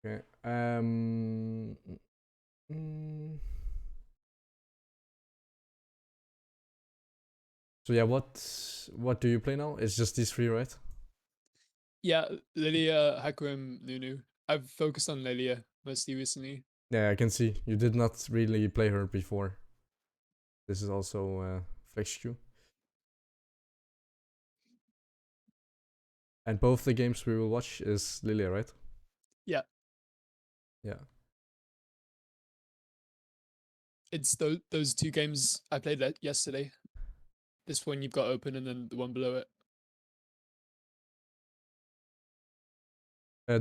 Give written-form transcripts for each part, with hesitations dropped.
Okay. mm. So yeah, what do you play now? It's just these three, right? Yeah, Lilia, Hakurim, Nunu. I've focused on Lilia mostly recently. Yeah, I can see you did not really play her before. This is also Flex Q. And both the games we will watch is Lilia, right? Yeah, Yeah. it's those two games I played yesterday. This one you've got open, and then the one below it.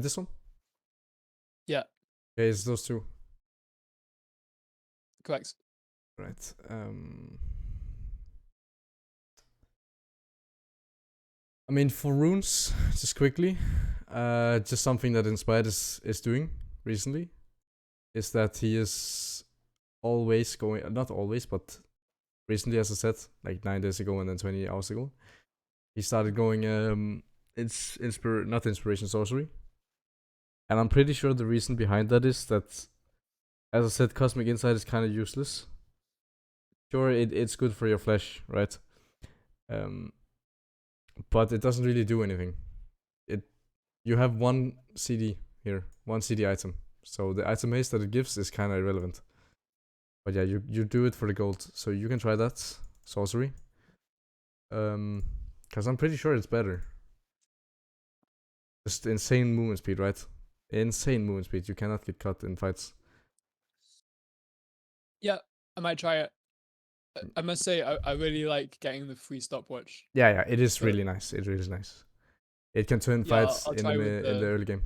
This one? Yeah, Okay, it's those two. correct. Right. I mean, for runes, just quickly, just something that Inspired is doing recently is that he is always going, not always, but recently, as I said, like 9 days ago and then 20 hours ago, he started going, it's not inspiration sorcery. And I'm pretty sure the reason behind that is that, as I said, Cosmic Insight is kind of useless. Sure, it's good for your flesh, right? Um, but it doesn't really do anything. You have one CD here, one CD item. So the item haste that it gives is kind of irrelevant. But yeah, you do it for the gold, so you can try that sorcery. Cause I'm pretty sure it's better. Just insane movement speed, right? Insane movement speed. You cannot get cut in fights. Yeah, I might try it. I must say, I really like getting the free stopwatch. Yeah, yeah, it is So really nice. It really is nice. It can turn yeah, fights I'll in try with the the early game.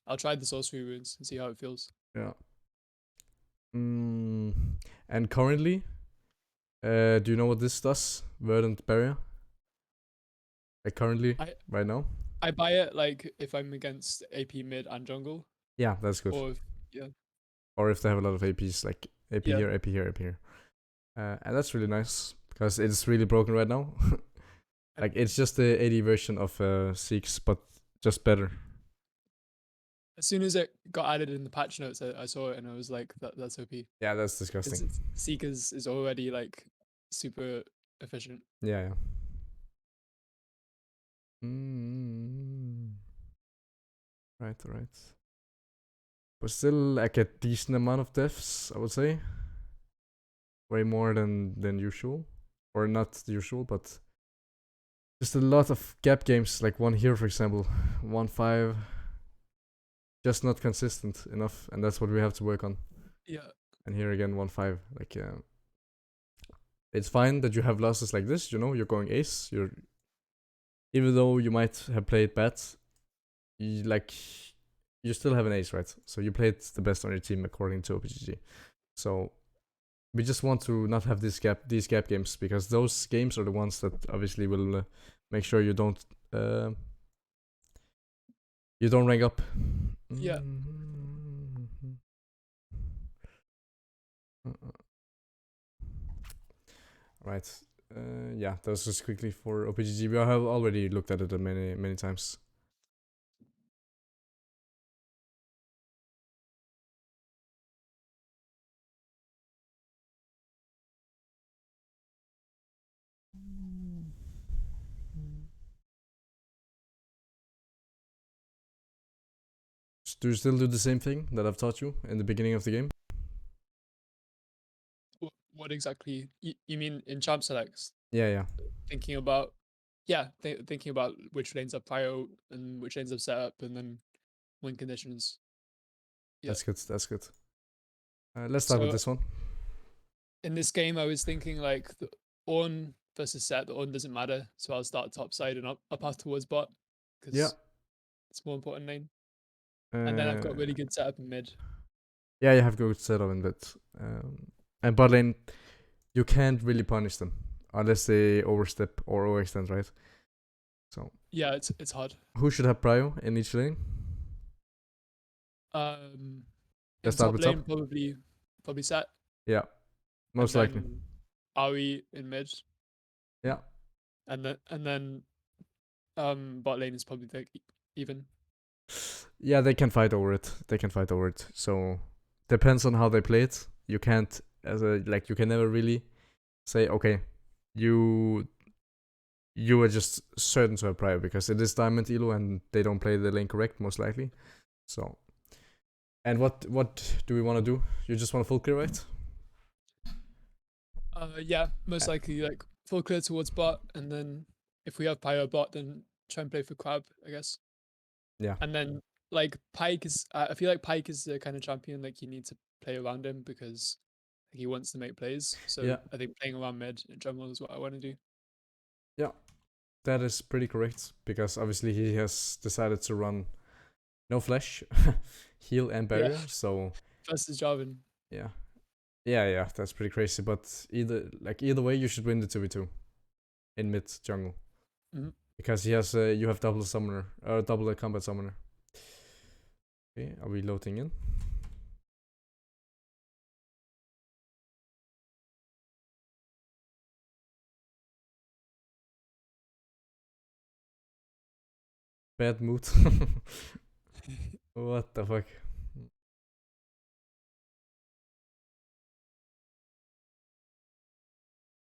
I'll try the sorcery runes and see how it feels. Yeah. And currently, do you know what this does? Verdant Barrier. Like currently, I right now. I buy it like if I'm against AP mid and jungle, Yeah, that's good. or if, yeah, Or if they have a lot of APs, like AP yeah. here, AP here, AP here. And that's really nice because it's really broken right now. Like it's just the 80 version of Seeks, but just better. As soon as it got added in the patch notes, I saw it and I was like, that's OP. Yeah, that's disgusting. Because Seekers is already like super efficient. Yeah, yeah. Mm. Right, right. But still, like a decent amount of deaths, I would say. Way more than usual, or not usual, but just a lot of gap games. Like one here, for example, 1-5. Just not consistent enough, and that's what we have to work on. Yeah. And here again, 1-5. Like, it's fine that you have losses like this. You know, you're going ace. Even though you might have played bad, you still have an ace, right? So you played the best on your team according to OPGG. So we just want to not have these gap games, because those games are the ones that obviously will make sure you don't rank up. Yeah. Right. Yeah, that was just quickly for OPGG. We have already looked at it many times. Do you still do the same thing that I've taught you in the beginning of the game? What exactly? You mean in champ selects? Yeah, yeah. Thinking about, yeah, thinking about which lanes are prio and which lanes are set up, and then win conditions. Yeah. That's good. That's good. Let's start with So this one. in this game, I was thinking like the on versus set. The on doesn't matter, so I'll start top side and up path towards bot Yeah. because it's more important lane. And then I've got really good setup in mid. Yeah, you have good setup in mid. And bot lane, you can't really punish them unless they overstep or overextend, right? So Yeah, it's hard. who should have prio in each lane? In Let's start top with lane, top. probably set, Yeah, and most likely. then Ari in mid, Yeah. and then bot lane is probably like even. Yeah, they can fight over it. They can fight over it. So depends on how they play it. You can't you can never really say, okay, you are just certain to have prior because it is Diamond Elo and they don't play the lane correct most likely. So, and what do we want to do? You just want to full clear, right? Yeah, most likely like full clear towards bot, and then if we have Pyro bot, then try and play for Crab, I guess. Yeah. And then like Pike is, I feel like Pike is the kind of champion like you need to play around him because like, he wants to make plays. So Yeah. I think playing around mid in general is what I want to do. Yeah. That is pretty correct because obviously he has decided to run no flash, heal and Yeah, barrier. So versus Jarvan. yeah, yeah, that's pretty crazy. But either way, you should win the 2v2 in mid jungle because he has you have double summoner or double a combat summoner. Okay, are we loading in? Bad mood. What the fuck?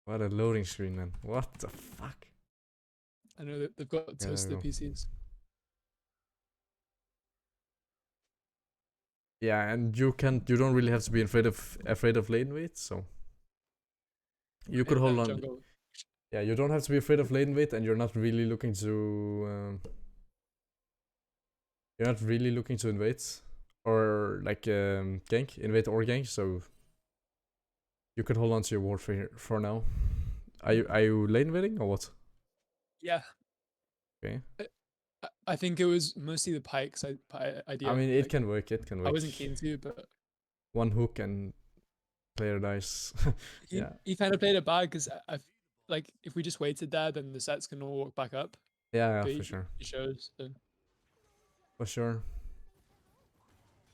What a loading screen, man. What the fuck? I know that they've got toasted PCs. Yeah, and you don't really have to be afraid of lane wait, so you could hold on. Jungle. Yeah, you don't have to be afraid of lane wait, and you're not really looking to invade or like invade or gank. So you could hold on to your ward for now. Are you lane waiting or what? Yeah. Okay. I think it was mostly the Pike's idea. I mean, it like, can work. It can work. I wasn't keen to, but one hook and player dies. Yeah. He kind of played it bad because I like if we just waited there, then the sets can all walk back up. Yeah, But for sure. He shows. So. For sure.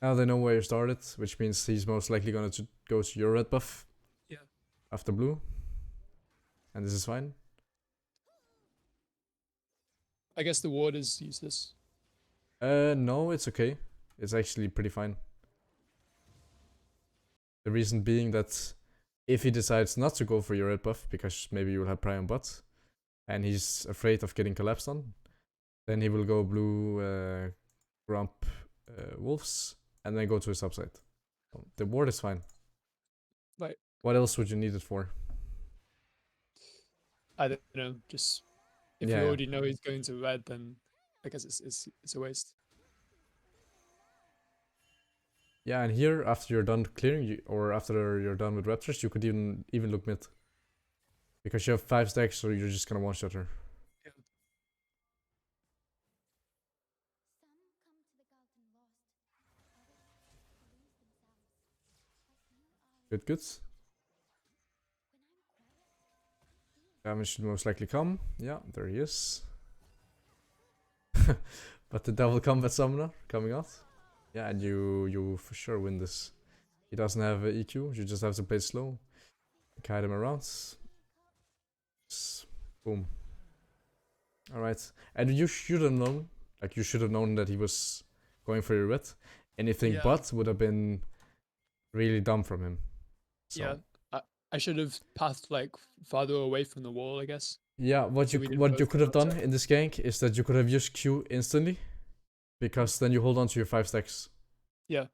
Now they know where you started, which means he's most likely gonna go to your red buff. Yeah. After blue. And this is fine. I guess the ward is useless. No, it's okay. It's actually pretty fine. The reason being that if he decides not to go for your red buff, because maybe you will have Prion bot, and he's afraid of getting collapsed on, then he will go blue Grump Wolves, and then go to his upside. The ward is fine. Right. What else would you need it for? I don't know. Just if we already know he's going to red, then I guess it's a waste. Yeah, and here after you're done clearing, or after you're done with Raptors, you could even look mid. Because you have 5 stacks, so you're just gonna one-shot her. Yeah. Good. Damage should most likely come. Yeah, there he is. But the double combat summoner coming out. Yeah, and you for sure win this. He doesn't have EQ, you just have to play slow. Kite him around. Boom. Alright. And you should have known, that he was going for your red. Anything but would have been really dumb from him. So. Yeah. I should have passed like farther away from the wall, I guess. Yeah, what you could have done in this gank is that you could have used Q instantly, because then you hold on to your 5 stacks. Yeah.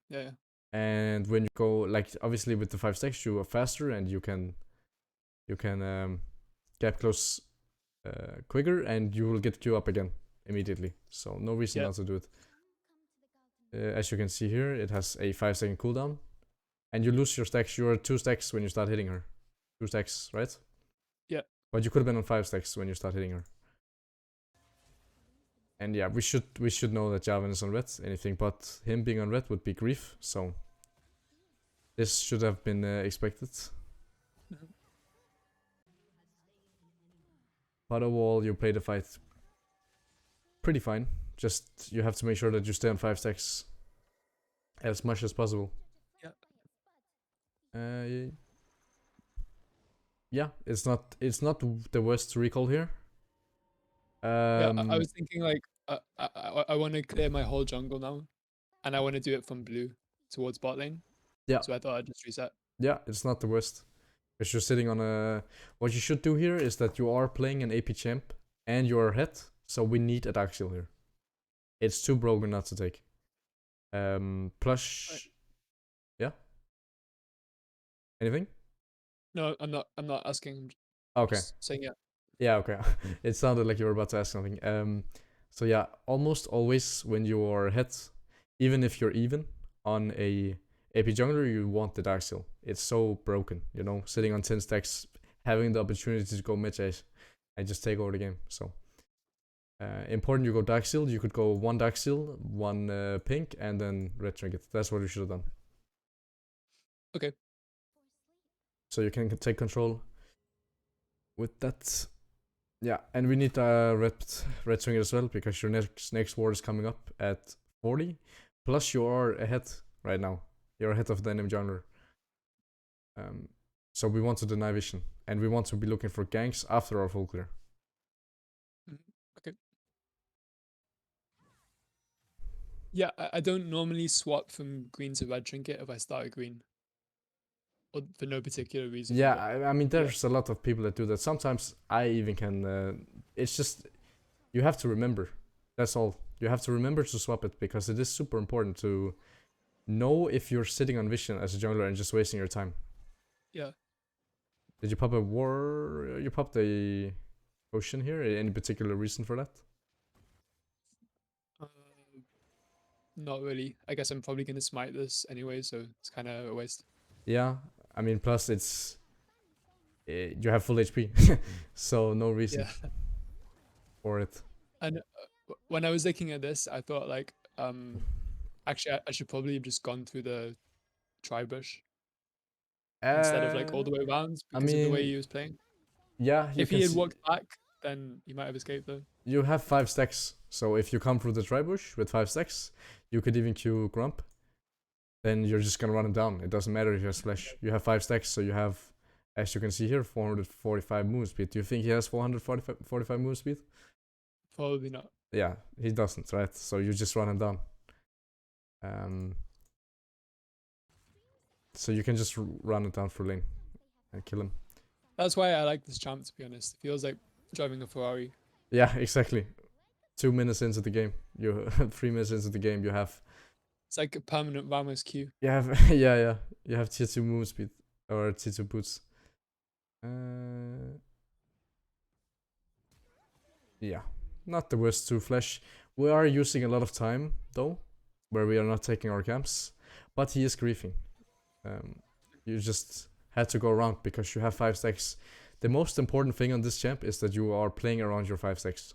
And when you go, like, obviously with the 5 stacks you are faster and you can gap close quicker, and you will get Q up again immediately. So no reason not to do it. As you can see here, it has a 5-second cooldown. And you lose your stacks. You're at 2 stacks when you start hitting her. 2 stacks, right? Yeah. But you could have been on 5 stacks when you start hitting her. And yeah, we should know that Jarvan is on red. Anything but him being on red would be grief. So this should have been expected. But overall, you play the fight pretty fine. Just you have to make sure that you stay on 5 stacks as much as possible. Yeah, it's not the worst recall here. Yeah, I was thinking like I want to clear my whole jungle now, and I want to do it from blue towards bot lane. Yeah, So I thought I'd just reset. yeah, it's not the worst. Because you're sitting on a... What you should do here is that you are playing an AP champ and you're ahead, so we need a Daxiel here. It's too broken not to take. Plus... Right. Yeah? Anything? No, I'm not asking. I'm Okay. just saying yeah. Yeah, okay. It sounded like you were about to ask something. So yeah, almost always when you are ahead, even if you're even on a AP jungler, you want the Daxiel. It's so broken, you know, sitting on 10 stacks, having the opportunity to go mid chase and just take over the game. So important you go Daxiel. You could go one Daxiel, one pink, and then red trinket. That's what you should have done. Okay. So you can take control with that. Yeah, and we need red trinket as well because your next ward is coming up at 40. Plus you are ahead right now. You're ahead of the enemy jungler. So we want to deny vision, and we want to be looking for ganks after our full clear. Okay. Yeah, I don't normally swap from green to red trinket if I start a green. Or for no particular reason. Yeah, but I mean, there's a lot of people that do that. Sometimes I even can. It's just you have to remember. That's all. You have to remember to swap it because it is super important to know if you're sitting on vision as a jungler and just wasting your time. yeah. Did you pop a war? You popped a potion here? Any particular reason for that? Uh, not really. I guess I'm probably gonna smite this anyway, so it's kind of a waste. Yeah, I mean, plus it's you have full HP, so no reason Yeah. for it. And when I was looking at this, I thought like, actually, I should probably have just gone through the tri-bush instead of like all the way around I because of the way mean, he was playing. yeah, you If can he had see walked back, then he might have escaped though. you have 5 stacks. So if you come through the tri-bush with 5 stacks, you could even Q Grump. Then you're just gonna run him down. It doesn't matter if he has flash. You have 5 stacks, so you have, as you can see here, 445 move speed. Do you think he has 445 move speed? Probably not. Yeah, he doesn't, right? So you just run him down. So you can just run it down for lane and kill him. That's why I like this champ, to be honest. It feels like driving a Ferrari. Yeah, exactly. 2 minutes into the game, you 3 minutes into the game, you have It's like a permanent Ramos queue. you have yeah, you have tier 2 move speed or tier 2 boots. Yeah, not the worst to flash. We are using a lot of time though, where we are not taking our camps, but he is griefing. You just had to go around because you have 5 stacks. The most important thing on this champ is that you are playing around your 5 stacks.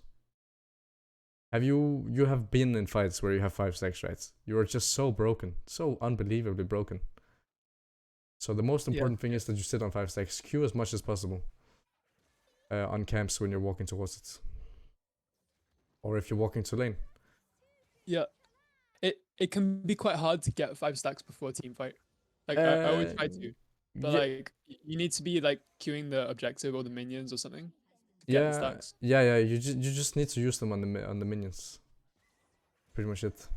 You have been in fights where you have 5 stacks, right? You are just so broken, so unbelievably broken. So the most important thing is that you sit on 5 stacks, queue as much as possible on camps when you're walking towards it, or if you're walking to lane. Yeah. It can be quite hard to get 5 stacks before a team fight. Like I always try to, but yeah, like you need to be like queuing the objective or the minions or something to get the yeah, stacks. yeah. You just need to use them on the minions. Pretty much it.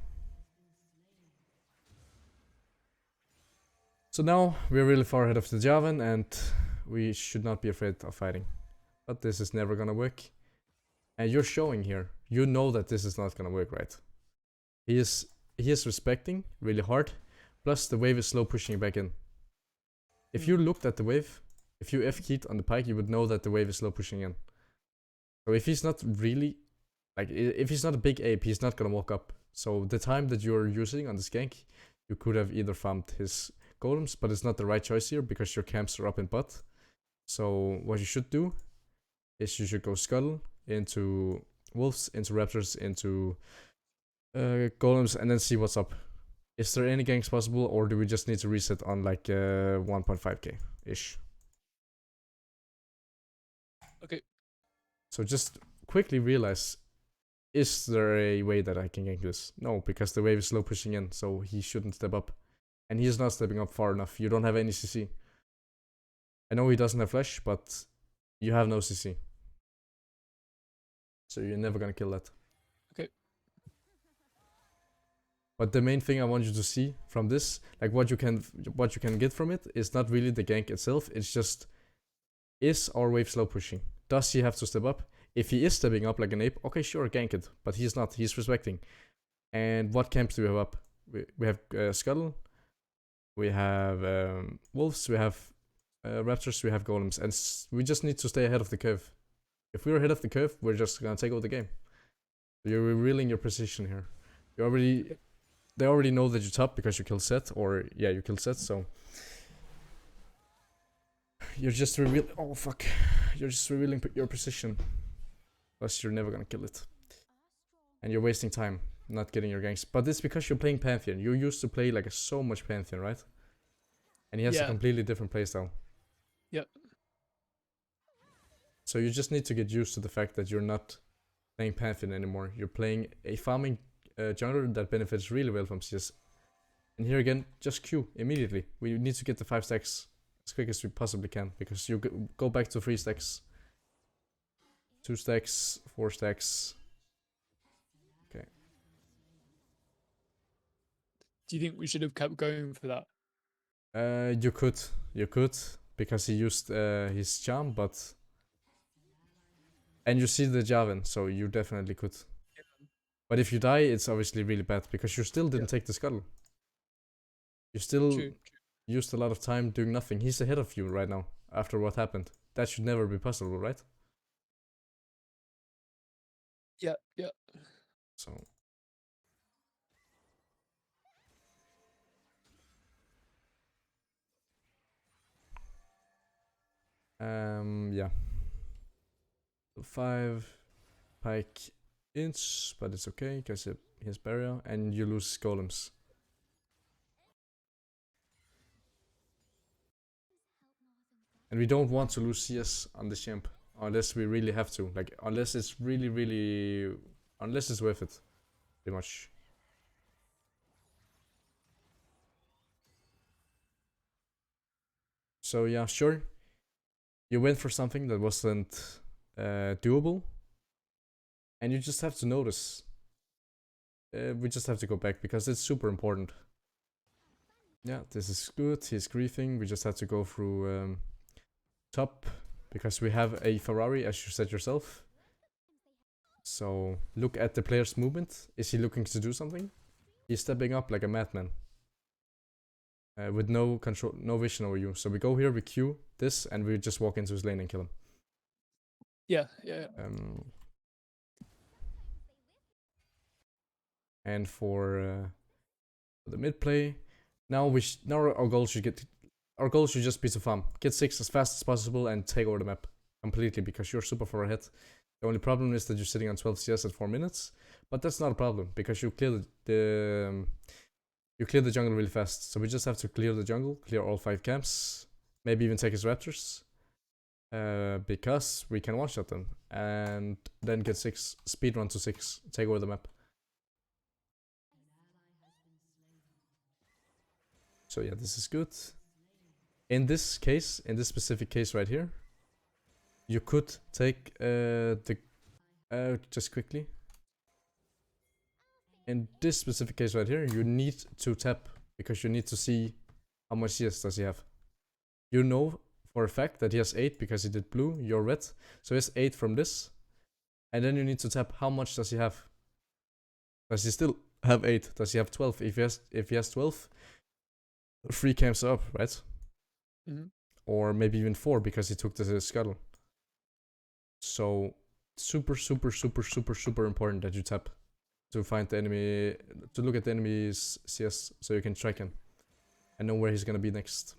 So now we're really far ahead of the Javan, and we should not be afraid of fighting. But this is never gonna work. And you're showing here, you know that this is not gonna work, right? He is respecting really hard. Plus the wave is slow pushing back in. If you looked at the wave, if you F-keyed on the pike, you would know that the wave is slow pushing in. So if he's not really, like, if he's not a big ape, he's not gonna walk up. So the time that you're using on this gank, you could have either farmed his golems, but it's not the right choice here because your camps are up in bot. So what you should do is you should go Scuttle into Wolves, into Raptors, into golems, and then see what's up. Is there any ganks possible, or do we just need to reset on like 1.5k ish? Okay. So just quickly realize, is there a way that I can gank this? No, because the wave is slow pushing in, so he shouldn't step up. And he is not stepping up far enough. You don't have any CC. I know he doesn't have flash, but you have no CC. So you're never gonna kill that. Okay. But the main thing I want you to see from this, like what you can get from it, is not really the gank itself. It's just, is our wave slow pushing? Does he have to step up? If he is stepping up like an ape, okay, sure, gank it. But he's not. He's respecting. And what camps do we have up? We have Scuttle. We have wolves. We have raptors. We have golems, and we just need to stay ahead of the curve. If we're ahead of the curve, we're just gonna take over the game. You're revealing your position here. They already know that you're top because you killed Set, or yeah, you killed Set. So you're just revealing. Oh fuck! You're just revealing your position. Plus, you're never gonna kill it, and you're wasting time not getting your ganks. But it's because you're playing Pantheon. You used to play like so much Pantheon, right? And he has a completely different playstyle. Yep. So you just need to get used to the fact that you're not playing Pantheon anymore. You're playing a farming jungler that benefits really well from CS. And here again, just Q immediately. We need to get the 5 stacks as quick as we possibly can, because you go back to 3 stacks. 2 stacks, 4 stacks. Okay. Do you think we should have kept going for that? You could, because he used his charm, but... And you see the Jarvan, so you definitely could. But if you die, it's obviously really bad, because you still didn't take the Scuttle. You still used a lot of time doing nothing. He's ahead of you right now, after what happened. That should never be possible, right? Yeah, yeah. So... yeah. 5 pike inch, but it's okay because he has barrier, and you lose golems. And we don't want to lose CS on this champ unless we really have to. Like, unless it's really unless it's worth it, pretty much. So yeah, sure. You went for something that wasn't doable, and you just have to notice. We just have to go back because it's super important. Yeah, this is good. He's griefing. We just have to go through top because we have a Ferrari, as you said yourself. So look at the player's movement. Is he looking to do something? He's stepping up like a madman. With no control, no vision over you. So we go here, we Q this, and we just walk into his lane and kill him. Yeah, yeah. And for the mid play, now our goal should just be to farm, get 6 as fast as possible, and take over the map completely, because you're super far ahead. The only problem is that you're sitting on 12 CS at 4 minutes, but that's not a problem because you clear the jungle really fast. So we just have to clear the jungle, clear all 5 camps, maybe even take his raptors, because we can one-shot them, and then get 6, speedrun to 6, take over the map. So yeah, this is good. In this case, in this specific case right here, you could take just quickly. In this specific case right here, you need to tap, because you need to see how much CS does he have. You know for a fact that he has 8 because he did blue, you're red. So he has 8 from this. And then you need to tap how much does he have. Does he still have 8? Does he have 12? If he has 12, 3 camps are up, right? Mm-hmm. Or maybe even 4 because he took the Scuttle. So super important that you tap to find the enemy, to look at the enemy's CS, so you can track him and know where he's gonna be next.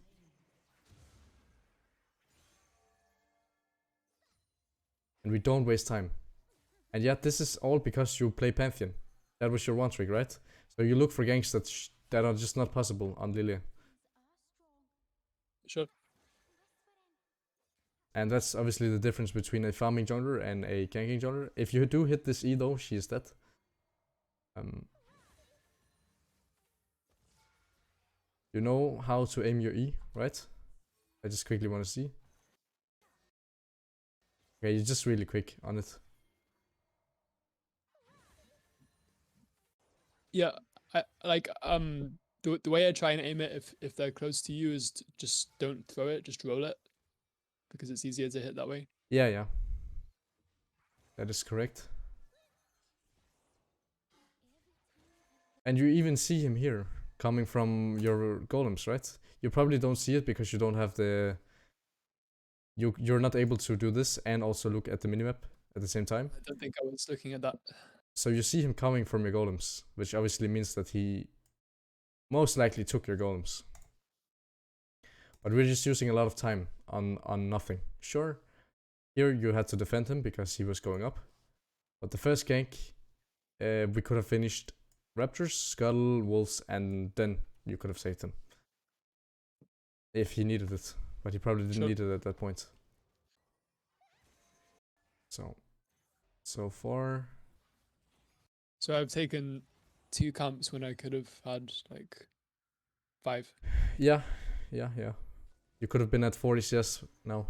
And we don't waste time. And yet this is all because you play Pantheon. That was your one trick, right? So you look for ganks that are just not possible on Lilia. Sure. And that's obviously the difference between a farming jungler and a ganking jungler. If you do hit this E though, she is dead. You know how to aim your E, right? I just quickly want to see. Okay, you're just really quick on it. Yeah, like the way I try and aim it if they're close to you is just don't throw it, just roll it, because it's easier to hit that way. Yeah, yeah. That is correct. And you even see him here, coming from your golems, right? You probably don't see it because you don't have the... You're not able to do this and also look at the minimap at the same time. I don't think I was looking at that. So you see him coming from your golems, which obviously means that he most likely took your golems. But we're just using a lot of time on nothing. Sure, here you had to defend him because he was going up. But the first gank, we could have finished Raptors, Scuttle, Wolves, and then you could have saved him. If he needed it. But he probably didn't need it at that point. So far... So I've taken 2 camps when I could have had like 5. Yeah. You could have been at 40 CS now.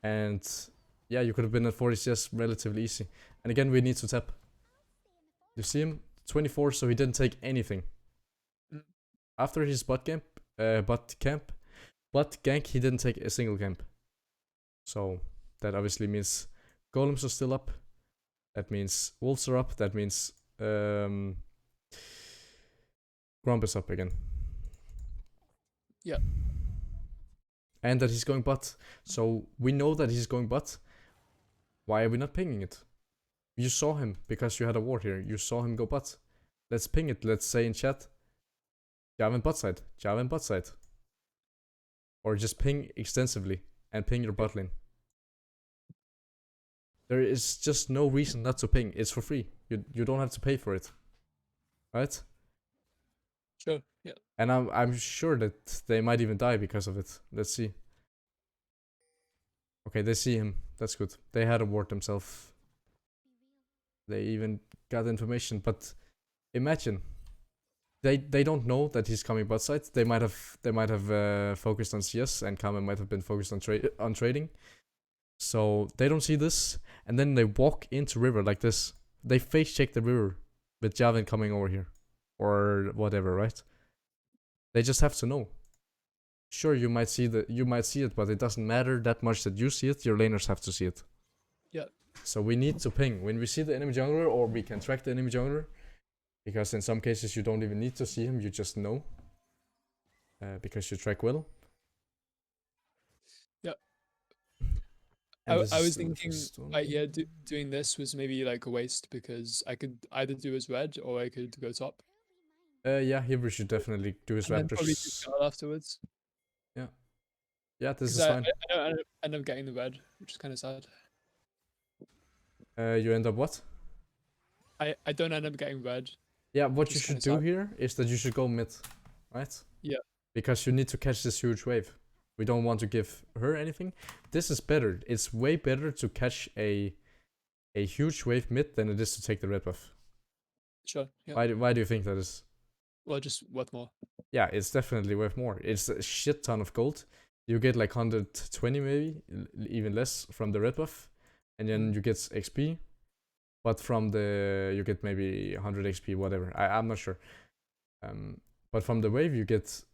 And yeah, you could have been at 40 CS relatively easy. And again, we need to tap. You see him? 24, so he didn't take anything. After his bot gank, he didn't take a single camp. So that obviously means golems are still up. That means wolves are up. That means Grump is up again. Yeah. And that he's going bot. So we know that he's going bot. Why are we not pinging it? You saw him because you had a ward here. You saw him go bot. Let's ping it. Let's say in chat, Javan bot side. Javan bot side. Or just ping extensively and ping your bot lane. There is just no reason not to ping. It's for free. You don't have to pay for it. Right? Sure, yeah. And I'm sure that they might even die because of it. Let's see. Okay, they see him. That's good. They had a ward themselves. They even got information, but imagine they don't know that he's coming bot side. They might have focused on CS, and Kama might have been focused on trading. So they don't see this, and then they walk into river like this. They face check the river with Javan coming over here, or whatever, right? They just have to know. Sure, you might see it, but it doesn't matter that much that you see it. Your laners have to see it. Yeah. So we need to ping when we see the enemy jungler, or we can track the enemy jungler, because in some cases you don't even need to see him. You just know, because you track well. Yeah. I was thinking, doing this was maybe like a waste because I could either do as red or I could go top. Yeah, here we should definitely do his and Raptors. Probably do Scuttle afterwards. Yeah, this is fine. I end up getting the red, which is kind of sad. You end up what? I don't end up getting red. Yeah, what you should do here is that you should go mid, right? Yeah. Because you need to catch this huge wave. We don't want to give her anything. This is better. It's way better to catch a huge wave mid than it is to take the red buff. Sure. Yeah. Why do you think that is? Well, just worth more. Yeah, it's definitely worth more. It's a shit ton of gold. You get like 120 maybe, even less from the red buff. And then you get XP. But from you get maybe 100 XP, whatever. I'm not sure. But from the wave you get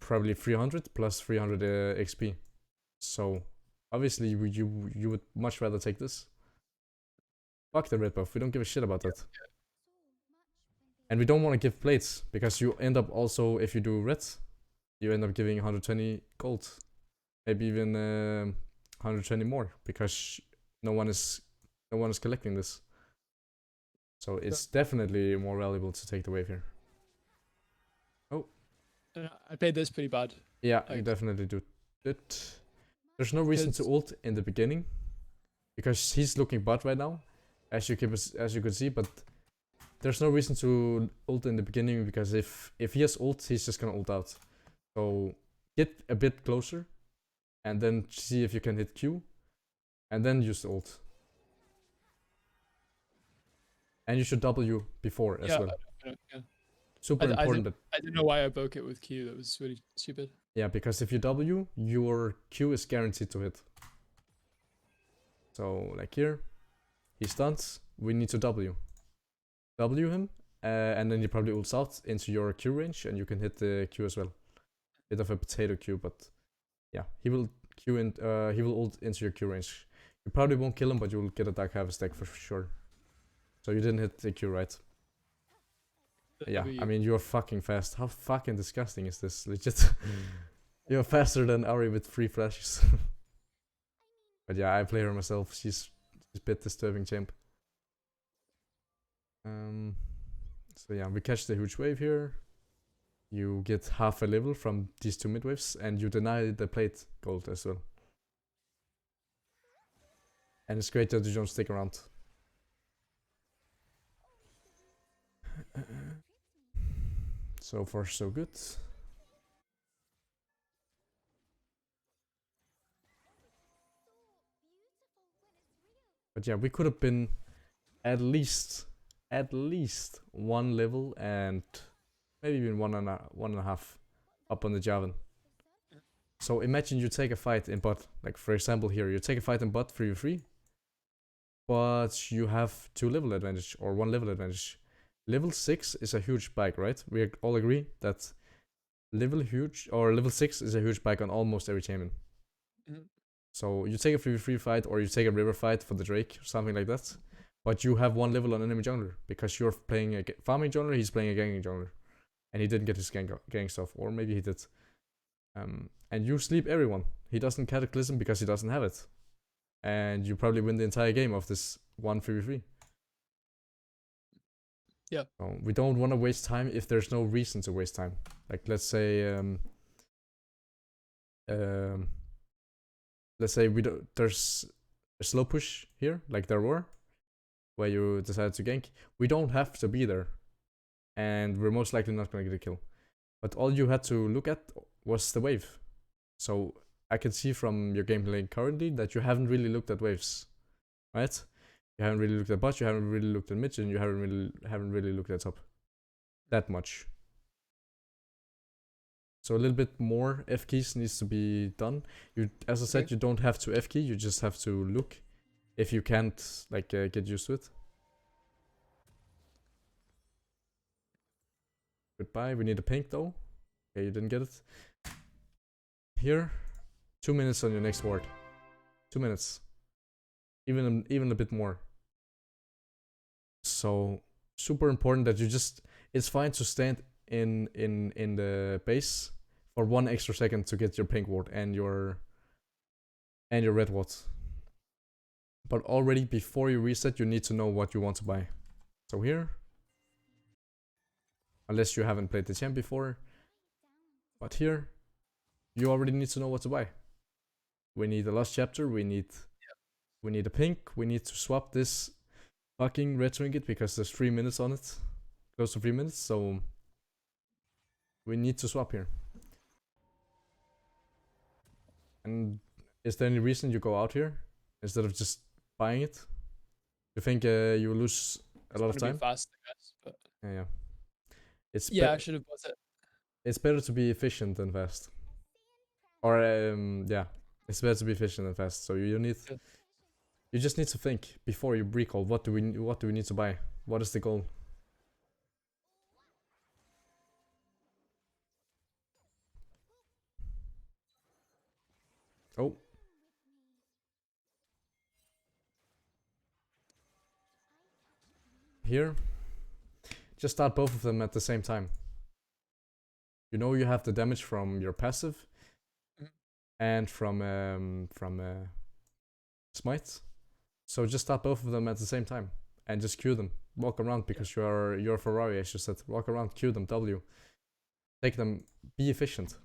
probably 300 plus 300 XP. So obviously you would much rather take this. Fuck the red buff. We don't give a shit about that. And we don't want to give plates, because you end up also, if you do red, you end up giving 120 gold. Maybe even 120 more, because no one is collecting this. So it's definitely more valuable to take the wave here. Oh. I played this pretty bad. Yeah, you definitely do it. There's no reason to ult in the beginning, because he's looking bot right now, as you could see, but there's no reason to ult in the beginning, because if he has ult, he's just gonna ult out. So get a bit closer, and then see if you can hit Q, and then use the ult. And you should W before as well. Yeah. Super important. I didn't know why I broke it with Q. That was really stupid. Yeah, because if you W, your Q is guaranteed to hit. So like here, he stuns. We need to W. W him, and then he probably ults out into your Q range, and you can hit the Q as well. Bit of a potato Q, but yeah, he will Q in. He will ult into your Q range. You probably won't kill him, but you will get a Dark Harvest deck for sure. So you didn't hit the Q, right? Yeah, I mean, you're fucking fast. How fucking disgusting is this? Legit. You're faster than Ari with 3 flashes. But yeah, I play her myself. She's a bit disturbing champ. So yeah, we catch the huge wave here. You get half a level from these 2 mid waves, and you deny the plate gold as well. And it's great that you don't stick around. So far, so good. But yeah, we could have been at least 1 level and maybe even one and a half up on the Javan. So imagine you take a fight in bot, like for example here, you take a fight in bot 3v3, but you have 2 level advantage or 1 level advantage. Level 6 is a huge spike, right? We all agree that level 6 is a huge spike on almost every champion. So you take a 3v3 fight or you take a river fight for the Drake or something like that, but you have 1 level on enemy jungler because you're playing a farming jungler, he's playing a ganking jungler, and he didn't get his gang stuff, or maybe he did. And you sleep everyone. He doesn't Cataclysm because he doesn't have it, and you probably win the entire game of this 1 3v3. Yeah. So we don't want to waste time if there's no reason to waste time. Like let's say there's a slow push here, like there were, where you decide to gank. We don't have to be there, and we're most likely not gonna get a kill. But all you had to look at was the wave. So I can see from your gameplay currently that you haven't really looked at waves, right? You haven't really looked at bot, you haven't really looked at mid, and you haven't really looked at top that much. So a little bit more F keys needs to be done. You, as I said, you don't have to F key. You just have to look. If you can't like get used to it. Goodbye. We need a pink though. Okay, you didn't get it. Here, 2 minutes on your next ward. 2 minutes. Even a bit more. So super important that you just. It's fine to stand in the base for 1 extra second to get your pink ward and your red ward. But already before you reset, you need to know what you want to buy. So here, unless you haven't played the champ before, but here, you already need to know what to buy. We need a lost chapter. We need a pink. We need to swap this fucking red trinket because there's 3 minutes on it, close to 3 minutes. So we need to swap here. And is there any reason you go out here instead of just buying it? You think you will lose a lot of time? Fast, I guess, but yeah. I should have bought it. It's better to be efficient than fast. Or yeah, it's better to be efficient than fast. So you just need to think before you recall. What do we need to buy? What is the goal? Oh. Here, just start both of them at the same time. You know you have the damage from your passive and from smite. So just start both of them at the same time and just Q them. Walk around because you're Ferrari, as you said. Walk around, Q them, W. Take them, be efficient.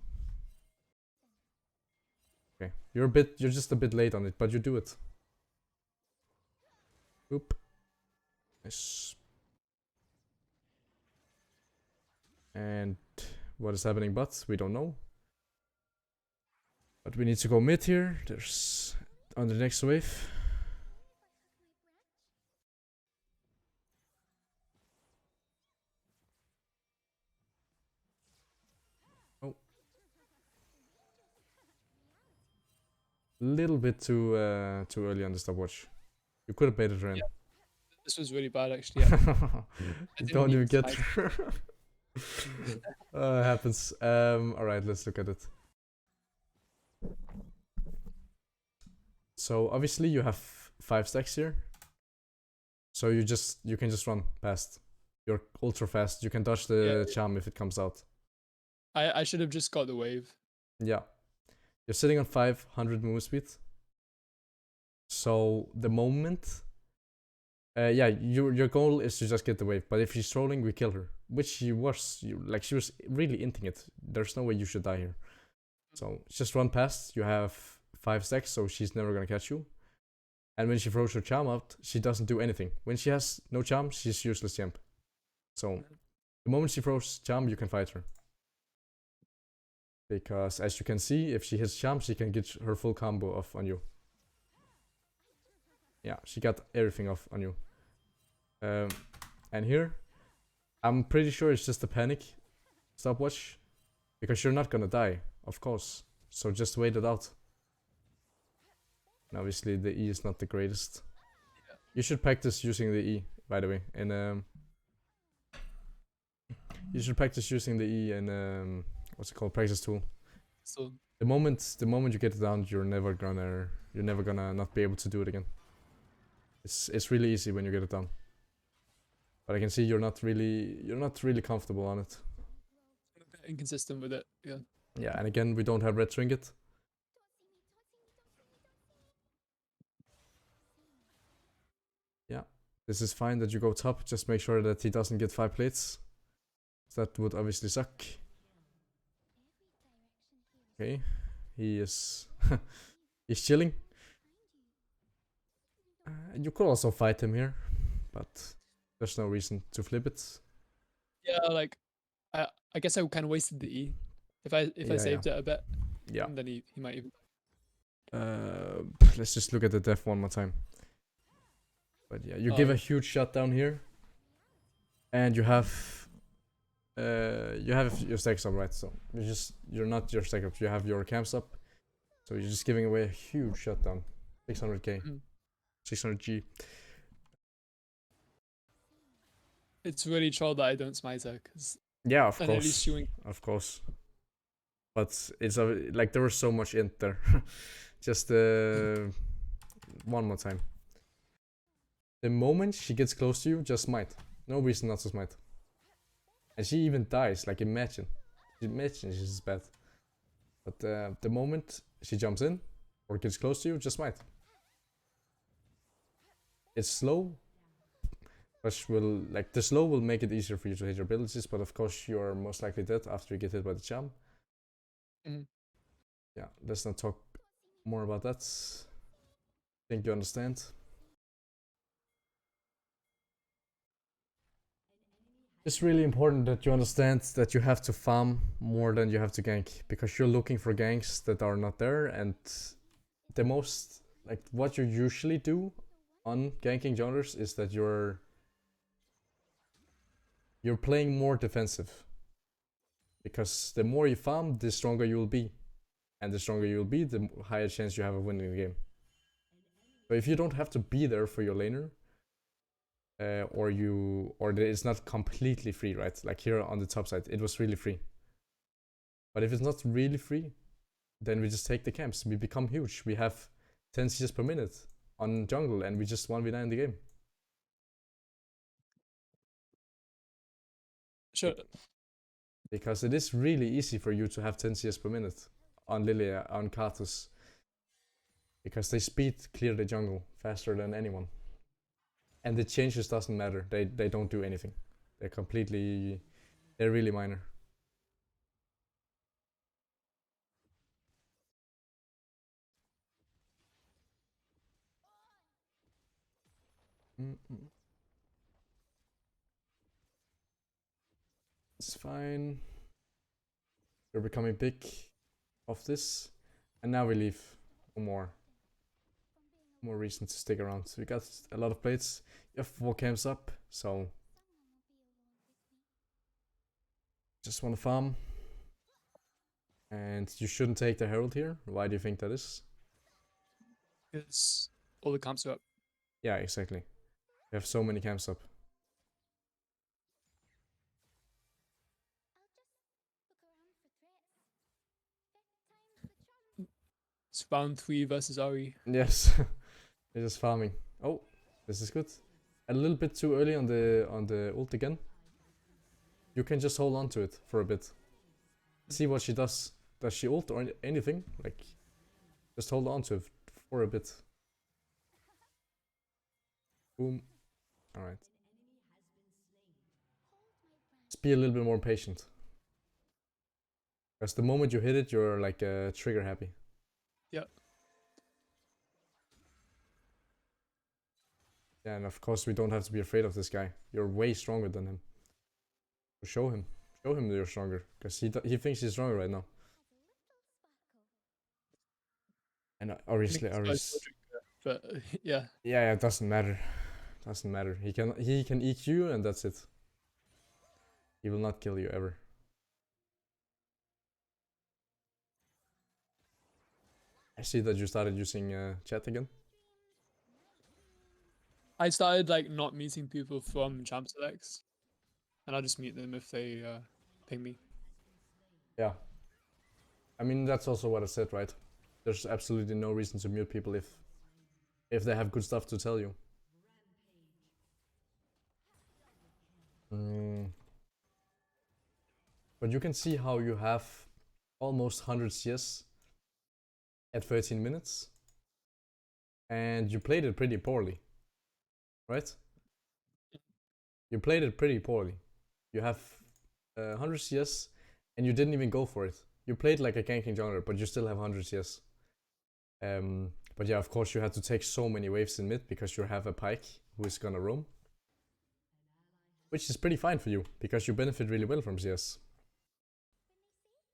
Okay. You're just a bit late on it, but you do it. Oop. Nice. And what is happening but we don't know. But we need to go mid here. There's on the next wave. Oh. Little bit too early on the stopwatch. You could have baited her in. This was really bad, actually. Yeah. I didn't Don't mean even to get smite. there. It happens. Alright, let's look at it. So obviously you have 5 stacks here. So you can just run past. You're ultra fast. You can dodge the charm if it comes out. I should have just got the wave. Yeah. You're sitting on 500 move speed. So the moment yeah, your goal is to just get the wave, but if she's trolling, we kill her. Which she was. Like, she was really inting it. There's no way you should die here. So just run past. You have 5 stacks, so she's never gonna catch you. And when she throws her charm out, she doesn't do anything. When she has no charm, she's useless champ. So the moment she throws charm, you can fight her. Because as you can see, if she hits charm, she can get her full combo off on you. Yeah, she got everything off on you. And here, I'm pretty sure it's just a panic stopwatch. Because you're not gonna die, of course. So just wait it out. And obviously the E is not the greatest. You should practice using the E, by the way. And you should practice using the E in what's it called? Practice tool. So the moment you get it down, you're never gonna not be able to do it again. It's really easy when you get it done. But I can see you're not really comfortable on it. inconsistent with it. Yeah. Yeah, and again, we don't have red trinket. Yeah, this is fine that you go top. Just make sure that he doesn't get 5 plates. That would obviously suck. Okay, he is he's chilling. You could also fight him here, but there's no reason to flip it. Yeah, like I guess I kind of wasted the E. If I saved it a bit, yeah, then he might even. Let's just look at the def one more time. But yeah, you give a huge shutdown here, and you have your stacks up, right? So you're not your stack up. You have your camps up, so you're just giving away a huge shutdown, 600k, 600g. It's really troll that I don't smite her, because yeah, of at least of course. But it's like there was so much int there. Just one more time. The moment she gets close to you, just smite. No reason not to smite. And she even dies. Like imagine she's bad. But the moment she jumps in or gets close to you, just smite. It's slow, which will the slow will make it easier for you to hit your abilities. But of course, you're most likely dead after you get hit by the charm. Yeah, let's not talk more about that. I think you understand. It's really important that you understand that you have to farm more than you have to gank, because you're looking for ganks that are not there, and the most, what you usually do on ganking junglers is that you're playing more defensive. Because the more you farm, the stronger you will be. And the stronger you will be, the higher chance you have of winning the game. But if you don't have to be there for your laner, or it's not completely free, right? Like here on the top side, it was really free. But if it's not really free, then we just take the camps. We become huge. We have 10 CS per minute on jungle, and we just 1v9 the game. Sure. Because it is really easy for you to have 10 CS per minute on Lilia, on Karthus. Because they speed clear the jungle faster than anyone. And the changes doesn't matter. They don't do anything. They're really minor. It's fine. We're becoming big of this. And now we leave. No more reason to stick around. So we got a lot of plates. You have 4 camps up, so just want to farm. And you shouldn't take the Herald here. Why do you think that is? Because all the camps are up. Yeah, exactly. We have so many camps up. It's round 3 versus Ari. Yes, they're just farming. Oh, this is good. A little bit too early on the ult again. You can just hold on to it for a bit. See what she does. Does she ult or anything? Like, just hold on to it for a bit. Boom. Alright. Just be a little bit more patient. Because the moment you hit it, you're like trigger happy. Yeah. Yeah, and of course we don't have to be afraid of this guy. You're way stronger than him. So show him that you're stronger. Because he thinks he's stronger right now. And obviously Ari's... But yeah. Yeah, it doesn't matter. Doesn't matter. He can EQ you and that's it. He will not kill you ever. I see that you started using chat again. I started like not meeting people from champ selects, and I'll just mute them if they ping me. Yeah. I mean, that's also what I said, right? There's absolutely no reason to mute people if they have good stuff to tell you. But you can see how you have almost 100 CS at 13 minutes. And you played it pretty poorly. Right? You played it pretty poorly. You have 100 CS and you didn't even go for it. You played like a ganking jungler, but you still have 100 CS. But yeah, of course you had to take so many waves in mid because you have a Pyke who is gonna roam. Which is pretty fine for you, because you benefit really well from CS.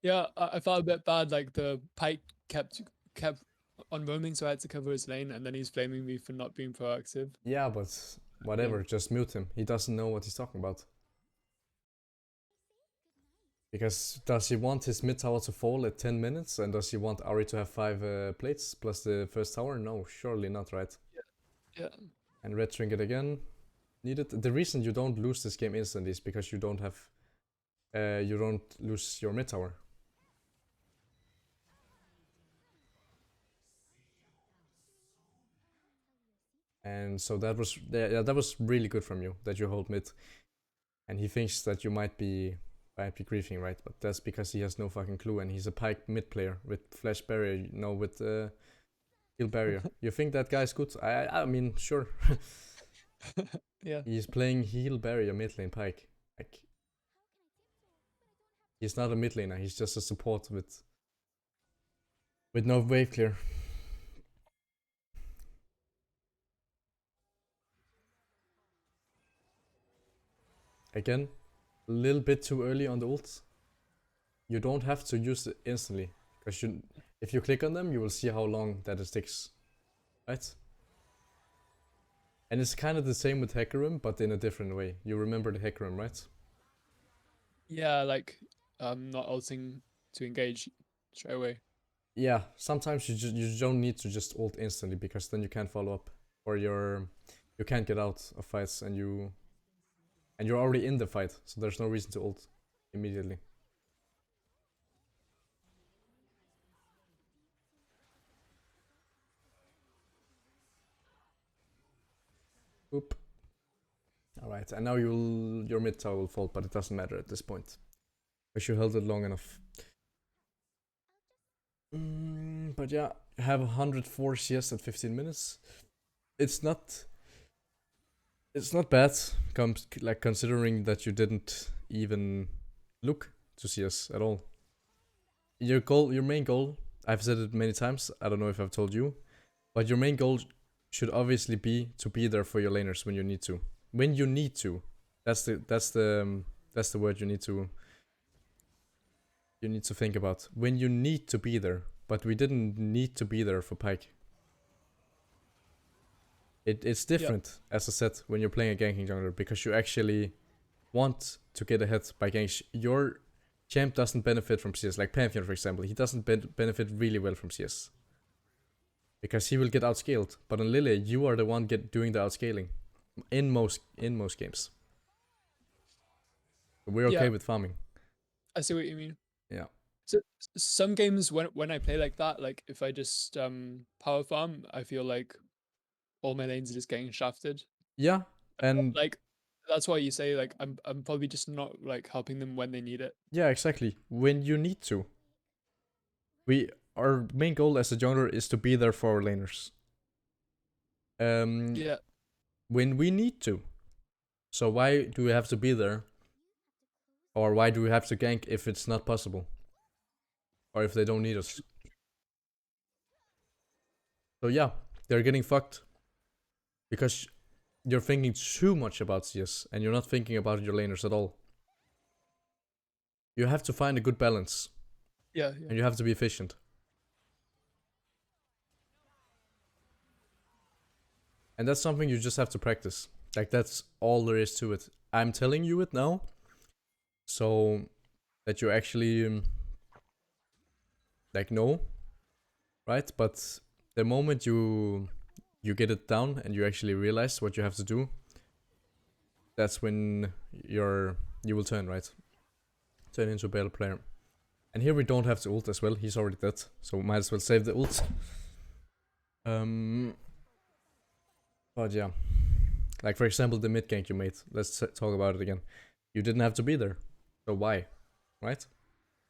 Yeah, I felt a bit bad, like the Pyke kept on roaming, so I had to cover his lane, and then he's blaming me for not being proactive. Yeah, but whatever, just mute him. He doesn't know what he's talking about. Because does he want his mid tower to fall at 10 minutes? And does he want Ari to have 5 plates plus the first tower? No, surely not, right? Yeah. And red trinket again. Needed. The reason you don't lose this game instantly is because you don't have... you don't lose your mid tower. And so that was... Yeah, that was really good from you, that you hold mid. And he thinks that you might be griefing, right? But that's because he has no fucking clue, and he's a Pyke mid player with flash barrier, with heal barrier. You think that guy's good? I mean, sure. Yeah. He's playing heal barrier mid lane Pyke. Like, he's not a mid laner, he's just a support with no wave clear. Again, a little bit too early on the ults. You don't have to use it instantly, because if you click on them, you will see how long that it takes, right? And it's kind of the same with Hecarim, but in a different way. You remember the Hecarim, right? Yeah, like not ulting to engage straight away. Yeah, sometimes you don't need to just ult instantly, because then you can't follow up, or you can't get out of fights, and you're already in the fight, so there's no reason to ult immediately. Oop. Alright, and now your mid tower will fall, but it doesn't matter at this point. Because you held it long enough. But yeah, you have 104 CS at 15 minutes. It's not bad, like, considering that you didn't even look to CS at all. Your main goal, I've said it many times, I don't know if I've told you, but your main goal should obviously be to be there for your laners when you need to. When you need to. That's the word you need to think about. When you need to be there. But we didn't need to be there for Pyke. It's different, as I said, when you're playing a ganking jungler, because you actually want to get ahead by ganks. Your champ doesn't benefit from CS, like Pantheon for example. He doesn't benefit really well from CS. Because he will get outscaled. But on Lily, you are the one doing the outscaling. in most games. We're okay with farming. I see what you mean. Yeah. So some games when I play like that, like if I just power farm, I feel like all my lanes are just getting shafted. Yeah, and like that's why you say like I'm probably just not like helping them when they need it. yeah, exactly. When you need to. Our main goal as a jungler is to be there for our laners. Yeah. When we need to. So why do we have to be there? Or why do we have to gank if it's not possible? Or if they don't need us? So yeah, they're getting fucked. Because you're thinking too much about CS and you're not thinking about your laners at all. You have to find a good balance. Yeah. And you have to be efficient. And that's something you just have to practice. Like, that's all there is to it. I'm telling you it now, so that you actually like know, right? But the moment you get it down and you actually realize what you have to do, that's when you will turn, right? Turn into a better player. And here we don't have to ult as well. He's already dead, so might as well save the ult. But yeah, like for example, the mid gank you made. Let's talk about it again. You didn't have to be there, so why, right?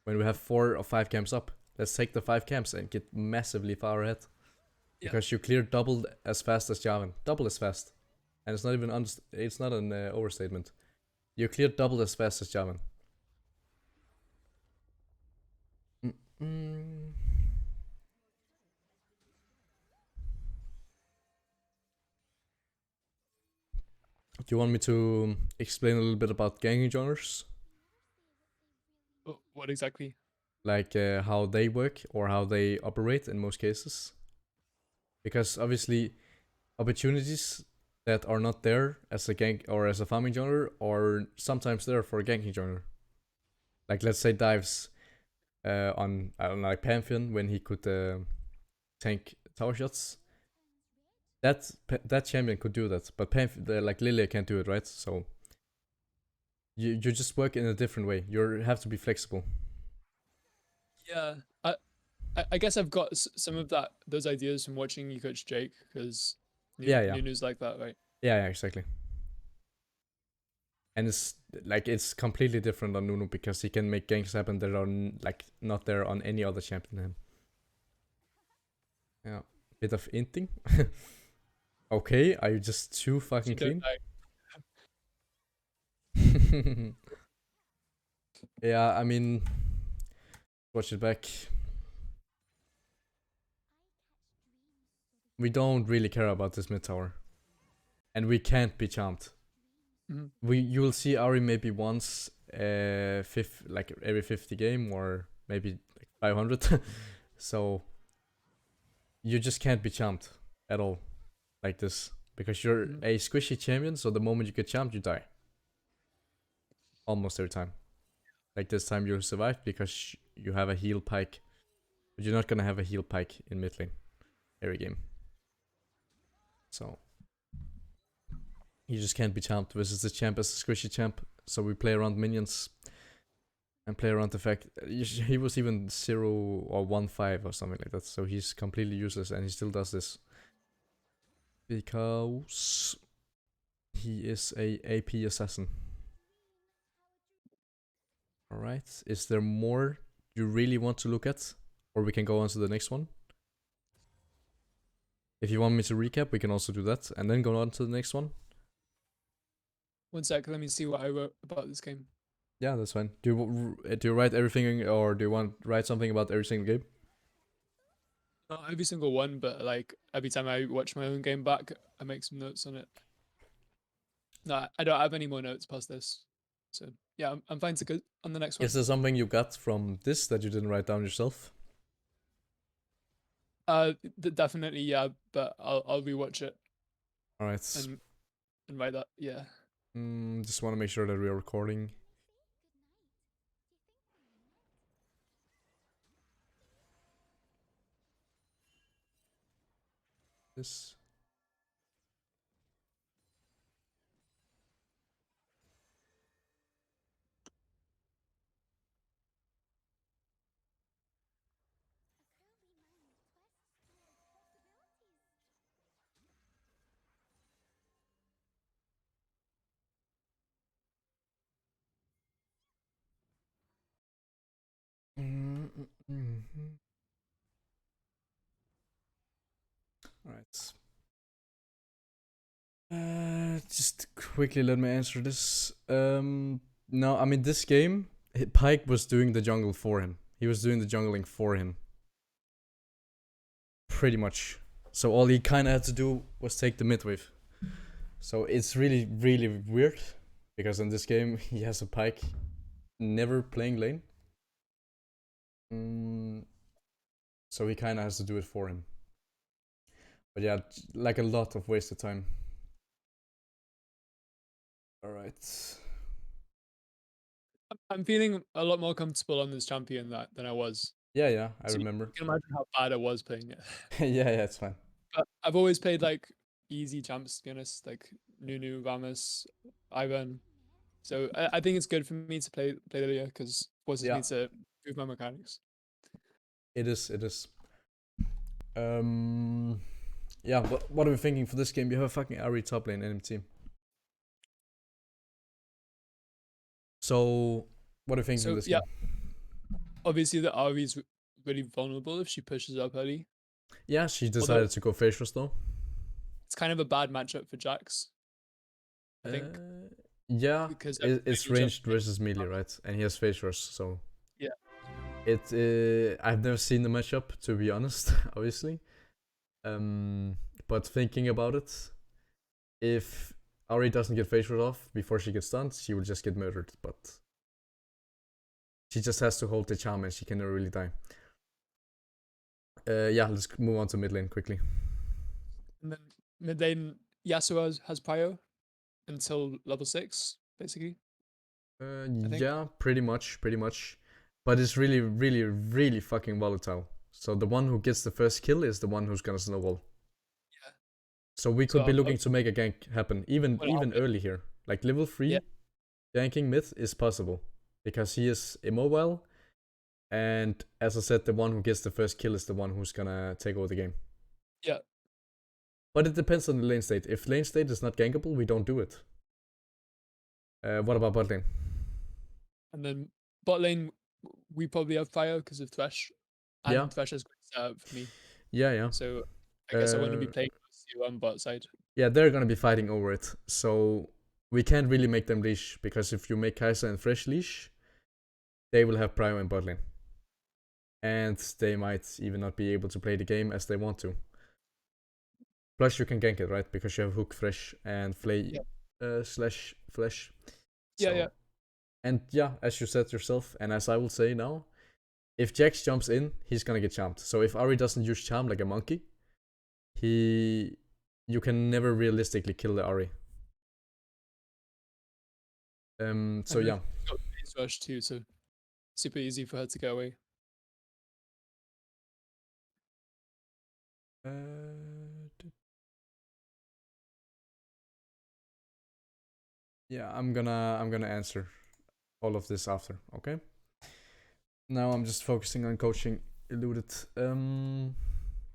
When we have 4 or 5 camps up, let's take the 5 camps and get massively far ahead. Yeah. Because you cleared double as fast as Jarvan, double as fast, and it's not even it's not an overstatement. You cleared double as fast as Jarvan. Do you want me to explain a little bit about ganking genres? What exactly? Like how they work or how they operate in most cases? Because obviously, opportunities that are not there as a gank or as a farming genre are sometimes there for a ganking genre. Like let's say dives on I don't know, like Pantheon when he could tank tower shots. That champion could do that, but like Lilia can't do it, right? So you just work in a different way. You have to be flexible. Yeah, I guess I've got some of those ideas from watching you coach Jake, because Nunu's like that, right? Yeah, exactly. And it's completely different on Nunu because he can make ganks happen that are like not there on any other champion than him. Yeah, bit of inting. Okay, are you just too fucking clean? Yeah, I mean, watch it back. We don't really care about this mid tower, and we can't be charmed. Mm-hmm. You will see Ari maybe once, like every 50 game or maybe like 500. So you just can't be charmed at all, like this, because you're a squishy champion. So the moment you get charmed, you die. Almost every time. Like this time you survived because you have a heal pike, but you're not gonna have a heal pike in mid lane every game. So you just can't be charmed versus the champ as a squishy champ. So we play around minions and play around the fact he was even 0 or 1-5 or something like that. So he's completely useless and he still does this because he is a AP assassin. Alright, is there more you really want to look at? Or we can go on to the next one. If you want me to recap, we can also do that and then go on to the next one. One sec, let me see what I wrote about this game. Yeah, that's fine. Do you write everything, or do you want to write something about every single game? Not every single one, but like every time I watch my own game back, I make some notes on it. No, I don't have any more notes past this. So yeah, I'm fine to go on the next one. Is there something you got from this that you didn't write down yourself? Definitely, yeah, but I'll rewatch it. All right. And write that, yeah. Just want to make sure that we are recording. This. Alright. Just quickly let me answer this. No, I mean this game, Pyke was doing the jungle for him. He was doing the jungling for him. Pretty much. So all he kind of had to do was take the mid wave. So it's really, really weird because in this game he has a Pyke never playing lane. So he kind of has to do it for him. But yeah, like a lot of wasted time. Alright. I'm feeling a lot more comfortable on this champion than I was. Yeah, I So remember. You can imagine how bad I was playing it. Yeah, it's fine. But I've always played like easy champs, to be honest, like Nunu, Vamos, Ivan. So I think it's good for me to play Lilia because forces me to improve my mechanics. It is. Yeah, what are we thinking for this game? You have a fucking Ari top lane enemy team. So, what are you thinking of this game? Obviously the Ari is really vulnerable if she pushes up early. Yeah, she decided to go Phaedrus though. It's kind of a bad matchup for Jax, I think. Yeah, because it's ranged versus melee, right? And he has Phaedrus, so yeah. I've never seen the matchup, to be honest, obviously. But thinking about it, if Ari doesn't get Phaedrus off before she gets stunned, she will just get murdered. But she just has to hold the charm and she can never really die. Yeah, let's move on to mid lane quickly. And then mid lane, Yasuo has Prio until level 6, basically. Yeah, pretty much. But it's really, really, really fucking volatile. So the one who gets the first kill is the one who's gonna snowball. Yeah. So we could be looking to make a gank happen, even early here. Like level 3, ganking mid is possible. Because he is immobile. And as I said, the one who gets the first kill is the one who's gonna take over the game. Yeah. But it depends on the lane state. If lane state is not gankable, we don't do it. What about bot lane? And then bot lane, we probably have Fire because of Thresh. And Thresh is great setup for me. Yeah. So I guess I want to be playing you on bot side. Yeah, they're gonna be fighting over it. So we can't really make them leash, because if you make Kai'Sa and Thresh leash, they will have Prio in bot lane. And they might even not be able to play the game as they want to. Plus you can gank it, right? Because you have Hook, Thresh, and Flay slash Flash. So, yeah. And yeah, as you said yourself, and as I will say now, if Jax jumps in, he's gonna get charmed. So if Ari doesn't use charm like a monkey, you can never realistically kill the Ari. So yeah. Got Rush too, so super easy for her to get away. Yeah, I'm gonna answer all of this after, okay? Now I'm just focusing on coaching Eluded.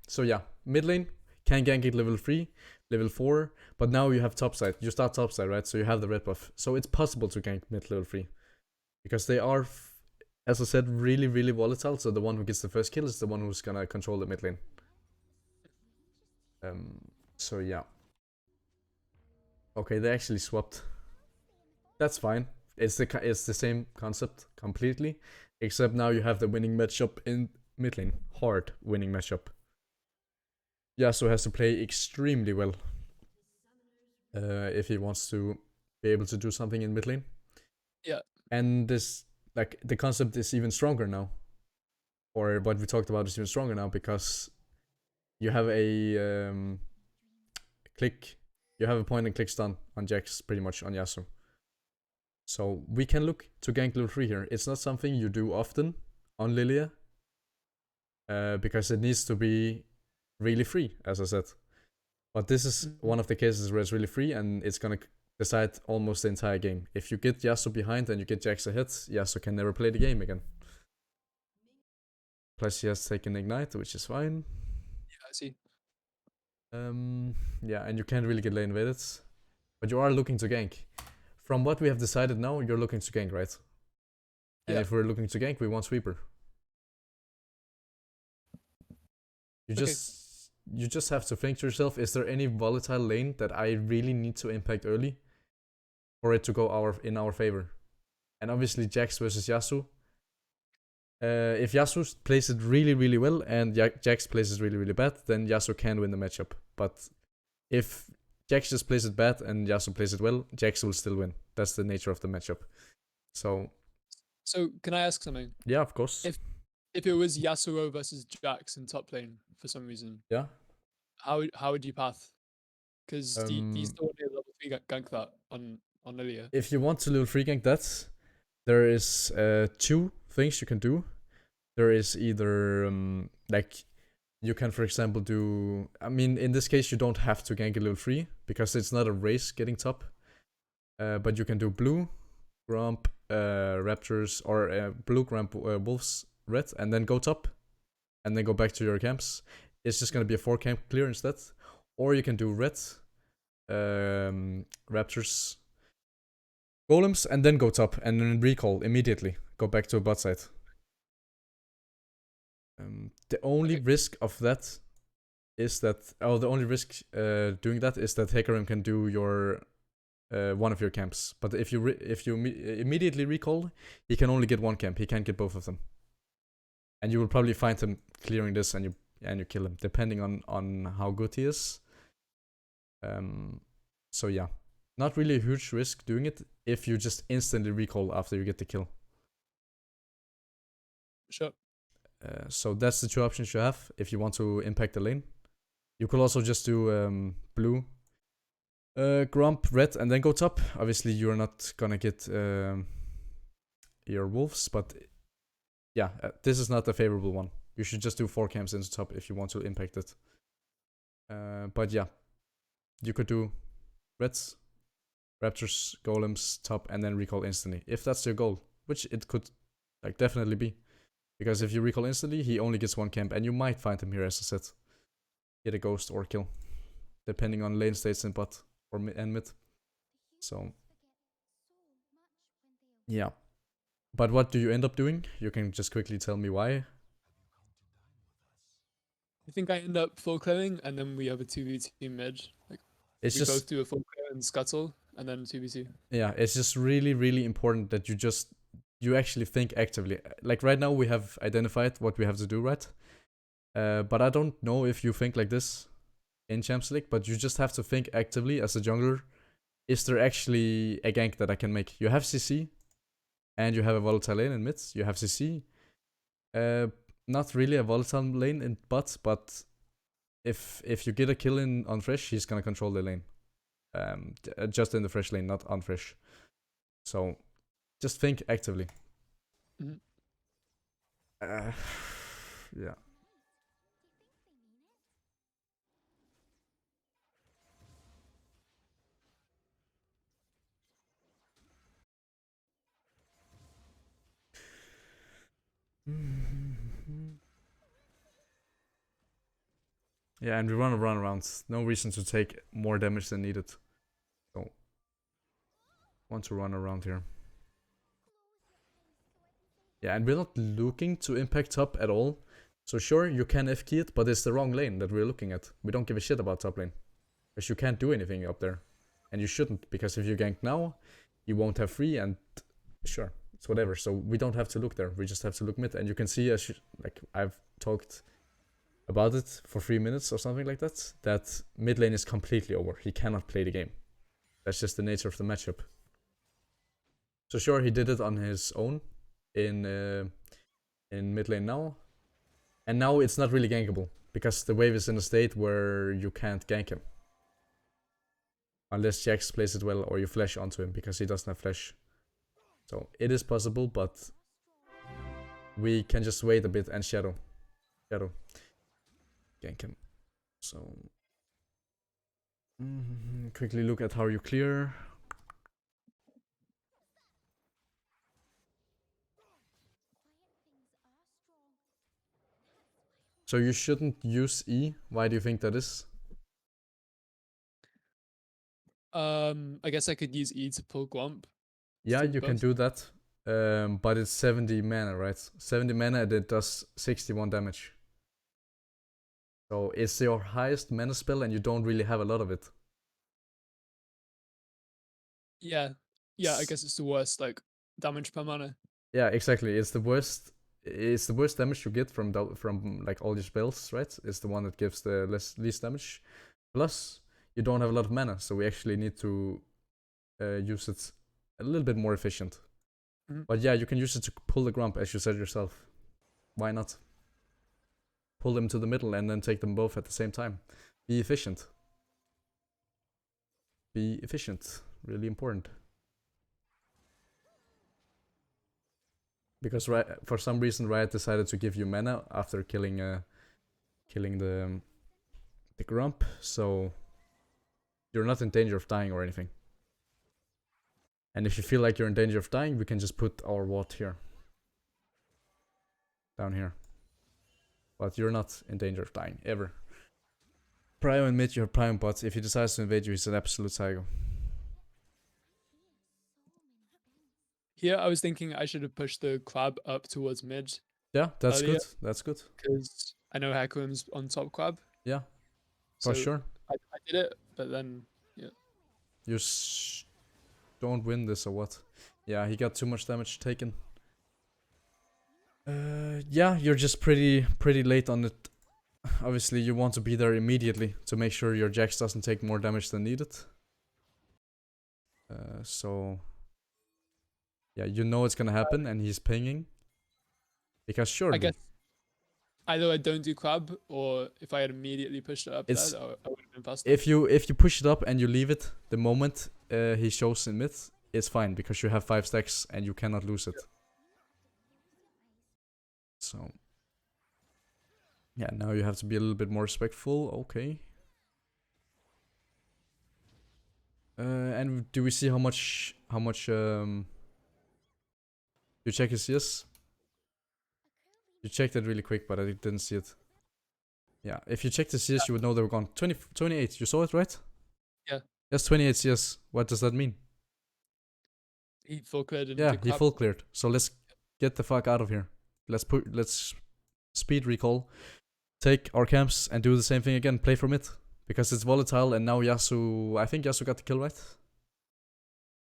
So yeah, mid lane can gank it level 3, level 4, but now you have topside. You start topside, right? So you have the red buff. So it's possible to gank mid level 3. Because they are, as I said, really, really volatile. So the one who gets the first kill is the one who's gonna control the mid lane. So yeah. Okay, they actually swapped. That's fine. It's the same concept completely, except now you have the winning matchup in mid lane. Hard winning matchup. Yasuo has to play extremely well if he wants to be able to do something in mid lane. Yeah. And this, like, the concept is even stronger now. Or what we talked about is even stronger now, because you have a you have a point and click stun on Jax, pretty much, on Yasuo. So we can look to gank level 3 here. It's not something you do often on Lilia, because it needs to be really free, as I said. But this is one of the cases where it's really free, and it's gonna decide almost the entire game. If you get Yasuo behind and you get Jax ahead, Yasuo can never play the game again. Plus he has taken Ignite, which is fine. Yeah, I see. Yeah, and you can't really get lane invaded. But you are looking to gank. From what we have decided now, you're looking to gank, right? And if we're looking to gank, we want Sweeper. You Okay. just have to think to yourself, is there any volatile lane that I really need to impact early for it to go in our favor? And obviously Jax versus Yasuo. If Yasuo plays it really, really well and Jax plays it really, really bad, then Yasuo can win the matchup. But if Jax just plays it bad and Yasuo plays it well, Jax will still win. That's the nature of the matchup. So So can I ask something? yeah, of course. If it was Yasuo versus Jax in top lane for some reason, Yeah. how would you path? Because do you Um, still want to level 3 gank that on Lilia? if you want to level free gank that, there is two things you can do. There is either like you can, for example, do. I mean, in this case, you don't have to gank a level 3 because it's not a race getting top. But you can do blue, Grump, Raptors, or blue Grump, Wolves, red, and then go top, and then go back to your camps. It's just gonna be a 4 camp clear instead. Or you can do red, Raptors, Golems, and then go top, and then recall immediately. Go back to a bot side. The only Okay. risk of that is that, the only risk doing that is that Hecarim can do your one of your camps. But if you immediately recall, he can only get 1 camp. He can't get both of them. And you will probably find him clearing this, and you kill him, depending on how good he is. So yeah, not really a huge risk doing it if you just instantly recall after you get the kill. Sure. So that's the 2 options you have if you want to impact the lane. You could also just do blue, Grump, red, and then go top. Obviously, you're not gonna get your wolves, but yeah, this is not a favorable one. You should just do 4 camps into top if you want to impact it. But yeah, you could do reds, Raptors, Golems, top, and then recall instantly if that's your goal, which it could like definitely be. Because if you recall instantly, he only gets 1 camp, and you might find him here, as I said. Get a ghost or kill, depending on lane states in bot or mid. So, yeah. But what do you end up doing? You can just quickly tell me why. I think I end up full clearing, and then we have a 2v2 mid. Like It's we just, both do a full clear and scuttle, and then 2v2. yeah, it's just really, really important that you actually think actively. Like right now, we have identified what we have to do, right? But I don't know if you think like this in Champions League, but you just have to think actively as a jungler. Is there actually a gank that I can make? You have CC, and you have a volatile lane in mid. You have CC. Not really a volatile lane in bot, but if you get a kill on Fresh, he's gonna control the lane. Just in the Fresh lane, not on Fresh. So just think actively. Mhm. Yeah. Yeah, and we run around. No reason to take more damage than needed. So, want to run around here. Yeah, and we're not looking to impact top at all. So sure, you can F-key it, but it's the wrong lane that we're looking at. We don't give a shit about top lane. Because you can't do anything up there. And you shouldn't, because if you gank now, you won't have free, and sure, it's whatever. So we don't have to look there. We just have to look mid. And you can see, like I've talked about it for 3 minutes or something like that mid lane is completely over. He cannot play the game. That's just the nature of the matchup. So sure, he did it on his own in mid lane now, and now it's not really gankable because the wave is in a state where you can't gank him unless Jax plays it well or you flash onto him because he doesn't have flash. So it is possible, but we can just wait a bit and shadow gank him. So quickly look at how you clear. So you shouldn't use E. Why do you think that is? I guess I could use E to pull Gwump. Yeah, Do you can both. do that. But it's 70 mana, right? 70 mana and it does 61 damage. So it's your highest mana spell and you don't really have a lot of it. Yeah. Yeah, I guess it's the worst like damage per mana. Yeah, exactly. It's the worst. It's the worst damage you get from like all your spells, right? It's the one that gives the least damage. Plus, you don't have a lot of mana, so we actually need to use it a little bit more efficient. But yeah, you can use it to pull the Grump, as you said yourself. Why not? Pull them to the middle and then take them both at the same time. Be efficient. Be efficient. Really important. Because for some reason Riot decided to give you mana after killing the Grump, so you're not in danger of dying or anything. And if you feel like you're in danger of dying, we can just put our ward here. Down here. But you're not in danger of dying, ever. Prio and mid, you have Prio bot. If he decides to invade you, he's an absolute psycho. Here, I was thinking I should have pushed the crab up towards mid. Yeah, that's earlier, good. That's good. Because I know Hakuin's on top crab. Yeah, for sure. I did it, but then, yeah. You don't win this or what? Yeah, he got too much damage taken. Yeah, you're just pretty late on it. Obviously, you want to be there immediately to make sure your Jax doesn't take more damage than needed. So yeah, you know it's gonna happen, and he's pinging. Because surely, I guess either I don't do crab, or if I had immediately pushed it up there, I would have been faster. If you push it up and you leave it the moment he shows in mid, it's fine because you have 5 stacks and you cannot lose it. So yeah, now you have to be a little bit more respectful. Okay. And do we see how much you check his CS? You checked it really quick, but I didn't see it. Yeah, if you checked the CS, you would know they were gone. 28, you saw it, right? Yeah. That's 28 CS. What does that mean? He full cleared. Yeah, he full cleared. So let's get the fuck out of here. Let's speed recall, take our camps, and do the same thing again. Play from it. Because it's volatile, and now Yasuo... I think Yasuo got the kill, right?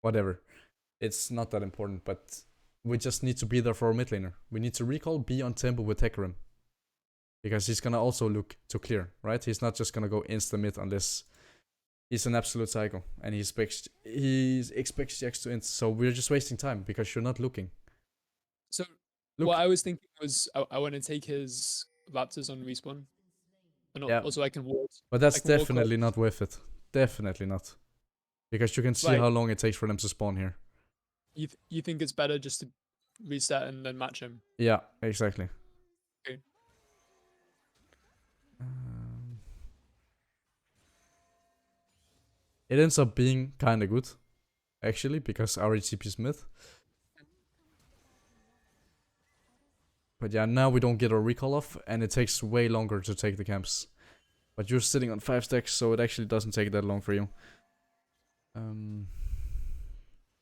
Whatever. It's not that important, but we just need to be there for our mid laner. We need to recall, be on tempo with Hecarim. Because he's gonna also look to clear, right? He's not just gonna go insta-mid unless he's an absolute psycho. And he expects Jax to int, so we're just wasting time because you're not looking. So what I was thinking was I want to take his Raptors on respawn. And also I can ward. But that's definitely not worth it. Definitely not. Because you can see how long it takes for them to spawn here. You think it's better just to reset and then match him? Yeah, exactly. Okay. It ends up being kinda good, actually, because our HCP is mid. But yeah, now we don't get our recall off, and it takes way longer to take the camps. But you're sitting on 5 stacks, so it actually doesn't take that long for you.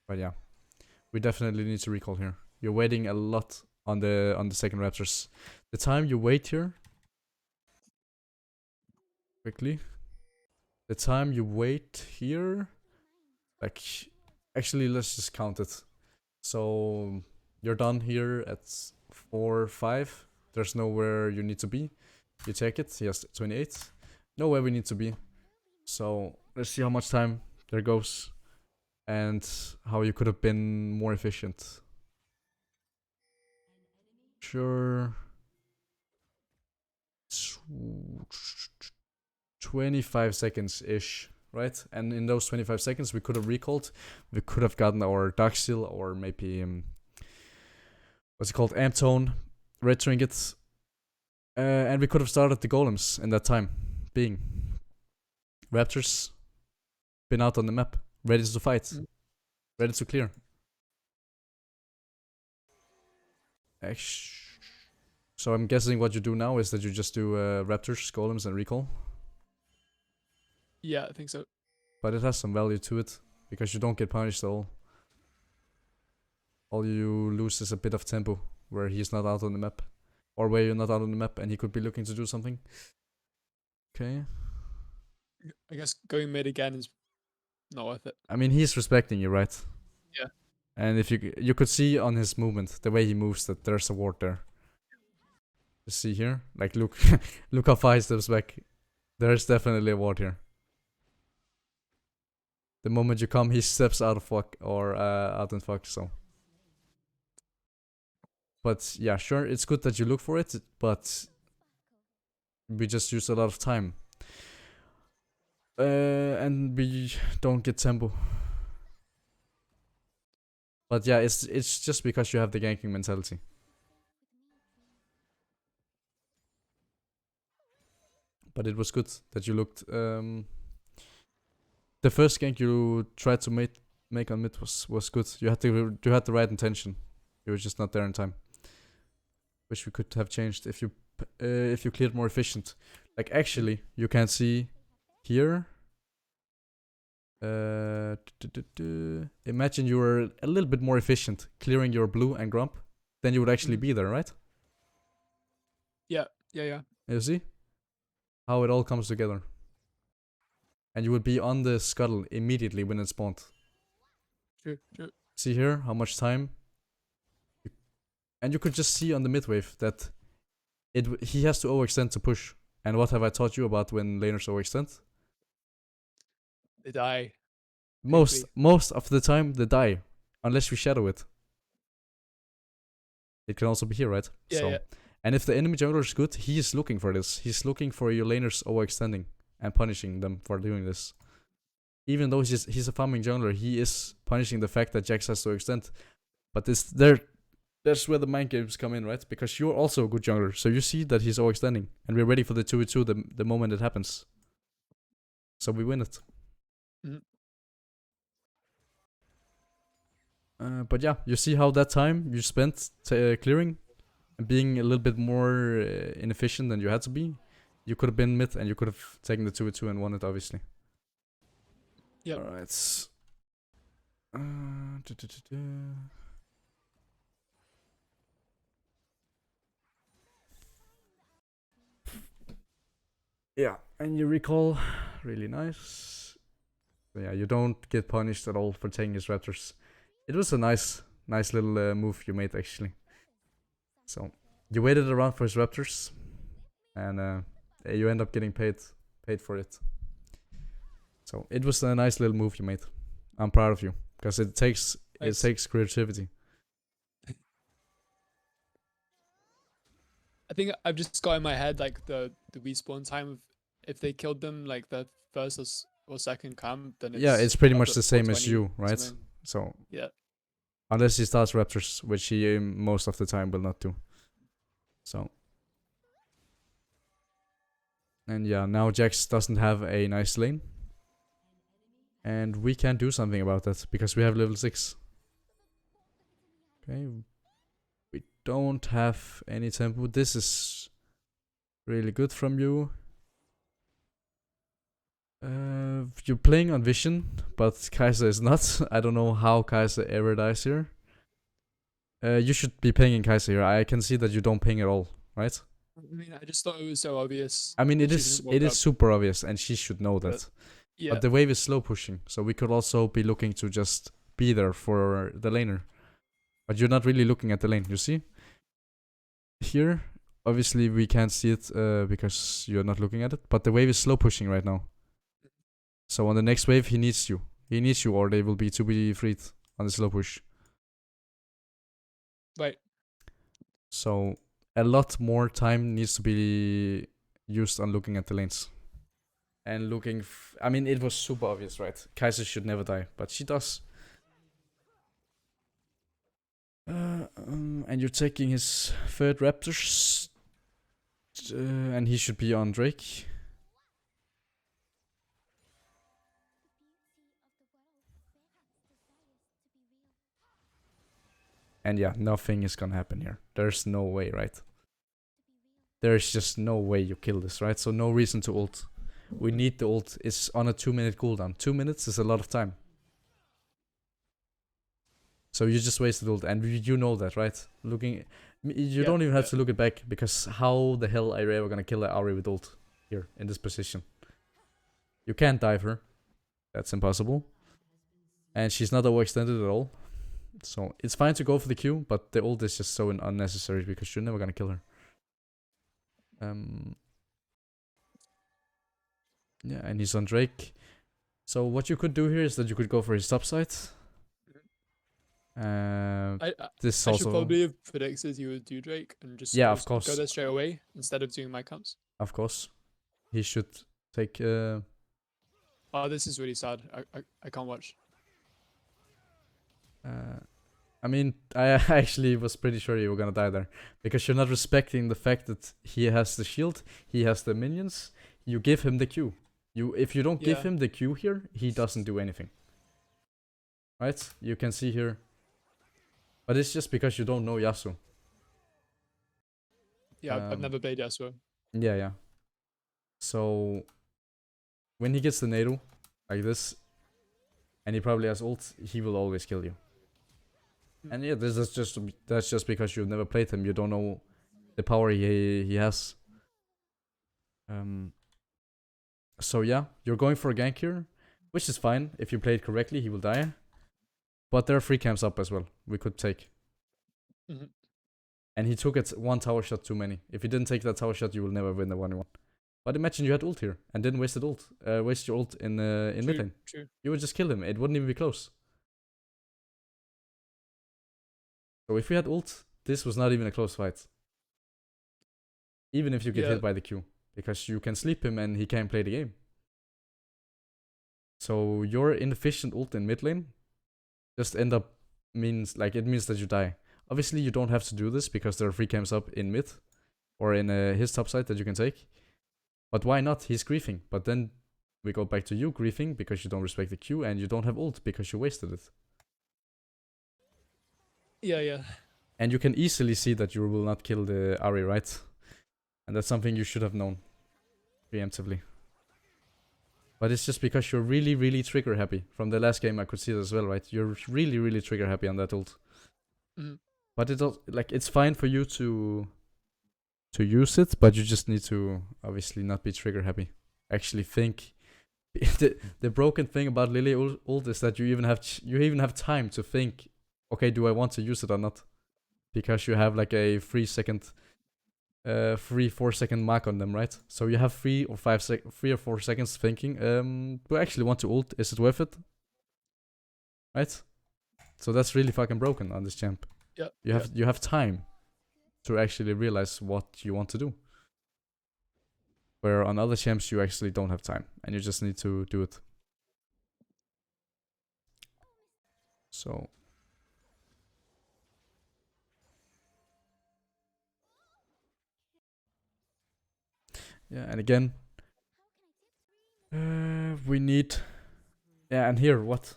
But yeah, we definitely need to recall here. You're waiting a lot on the second Raptors. The time you wait here, quickly. The time you wait here, like, actually let's just count it. So you're done here at 4, 5. There's nowhere you need to be. You take it. He has 28. Nowhere we need to be. So let's see how much time there goes and how you could have been more efficient. Sure. 25 seconds ish, right? And in those 25 seconds we could have recalled. We could have gotten our Dark Seal or maybe what's it called? Amp Tone, Red Trinket. And we could have started the golems in that time being. Raptors been out on the map, ready to fight, ready to clear. So I'm guessing what you do now is that you just do Raptors, golems, and recall. Yeah, I think so. But it has some value to it because you don't get punished at all. All you lose is a bit of tempo where he's not out on the map, or where you're not out on the map and he could be looking to do something. Okay. I guess going mid again is not worth it. I mean, he's respecting you, right? Yeah. And if you could see on his movement, the way he moves, that there's a ward there. You see here? Like, look, look how far he steps back. There's definitely a ward here. The moment you come, he steps out of fuck or out in fuck. So, but yeah, sure, it's good that you look for it, but we just use a lot of time. And we don't get tempo. But yeah, it's just because you have the ganking mentality. But it was good that you looked. The first gank you tried to make on mid was good. You had the right intention. You were just not there in time. Which we could have changed if you cleared more efficient. Like actually, you can see here. Imagine you were a little bit more efficient clearing your blue and grump, then you would actually be there, right? Yeah. You see how it all comes together, and you would be on the scuttle immediately when it spawned. True. See here how much time, and you could just see on the mid wave that he has to overextend to push. And what have I taught you about when laners overextend? They die. Most of the time they die, unless we shadow it. It can also be here, right? Yeah. And if the enemy jungler is good, he is looking for this. He's looking for your laners overextending and punishing them for doing this. Even though he's a farming jungler, he is punishing the fact that Jax has to extend. But that's where the mind games come in, right? Because you're also a good jungler, so you see that he's overextending, and we're ready for the 2v2 the moment it happens. So we win it. But yeah, you see how that time you spent clearing and being a little bit more inefficient than you had to be. You could have been mid and you could have taken the 2v2 and won it, obviously. Yep. Alright. Yeah, and you recall. Really nice. So yeah, you don't get punished at all for taking his raptors. It was a nice little move you made, actually. So you waited around for his raptors, and you end up getting paid for it. So it was a nice little move you made. I'm proud of you because it takes creativity. I think I've just got in my head like the respawn time of if they killed them like the first or second camp, then it's pretty much the same as you, right? So yeah, unless he starts raptors, which he most of the time will not do. So, and yeah, now Jax doesn't have a nice lane, and we can do something about that because we have level 6. Okay, we don't have any tempo. This is really good from you. You're playing on vision, but Kaiser is not. I don't know how Kaiser ever dies here. You should be pinging Kaiser here. I can see that you don't ping at all, right? I mean, I just thought it was so obvious. I mean, it is super obvious, and she should know that. But the wave is slow pushing, so we could also be looking to just be there for the laner. But you're not really looking at the lane, you see? Here, obviously we can't see it because you're not looking at it, but the wave is slow pushing right now. So on the next wave, he needs you. He needs you, or they will be to be freed on the slow push. Right. So a lot more time needs to be used on looking at the lanes. And looking... I mean, it was super obvious, right? Kaiser should never die, but she does. And you're taking his third raptors. And he should be on Drake. And yeah, nothing is gonna happen here. There's no way, right? There's just no way you kill this, right? So no reason to ult. We need the ult. It's on a 2-minute cooldown. 2 minutes is a lot of time. So you just wasted ult, and you know that, right? You don't even have to look it back, because how the hell are you ever gonna kill the Ahri with ult? here in this position. You can't dive her. That's impossible. And she's not overextended at all. So it's fine to go for the Q, but the ult is just so unnecessary because you're never gonna kill her. Yeah, and he's on Drake. So what you could do here is that you could go for his top side. This I also should probably have predicted you would do Drake and just yeah, go, of course, go there straight away instead of doing my camps. of course, he should take. Oh, this is really sad. I can't watch. I mean, I actually was pretty sure you were gonna die there because you're not respecting the fact that he has the shield, he has the minions. You give him the Q. If you don't give Yeah. him the Q here, he doesn't do anything. Right? You can see here. But it's just because you don't know Yasuo. Yeah, I've never played Yasuo. Yeah, yeah. So when he gets the Nado like this, and he probably has ult, he will always kill you. And yeah, that's just because you've never played him. You don't know the power he has. So yeah, you're going for a gank here, which is fine. If you play it correctly, he will die. But there are free camps up as well we could take. And he took it one tower shot too many. If you didn't take that tower shot, you will never win the 1v1. But imagine you had ult here and didn't waste waste your ult in mid lane. True. You would just kill him. It wouldn't even be close. So if you had ult, this was not even a close fight. Even if you get hit by the Q. Because you can sleep him and he can't play the game. So your inefficient ult in mid lane just means that you die. Obviously you don't have to do this because there are free camps up in mid. Or in his top side that you can take. But why not? He's griefing. But then we go back to you griefing because you don't respect the Q and you don't have ult because you wasted it. Yeah. And you can easily see that you will not kill the Ahri, right? And that's something you should have known preemptively. But it's just because you're really, really trigger happy. From the last game I could see it as well, right? You're really, really trigger happy on that ult. But it's fine for you to use it, but you just need to obviously not be trigger happy. Actually think. The broken thing about Lily ult is that you even have time to think, okay, do I want to use it or not? Because you have like a 4 second mark on them, right? So you have 3 or 4 seconds thinking, do I actually want to ult? Is it worth it? Right? So that's really fucking broken on this champ. Yeah. You have time to actually realize what you want to do. Where on other champs you actually don't have time and you just need to do it. So yeah, and again we need and here what?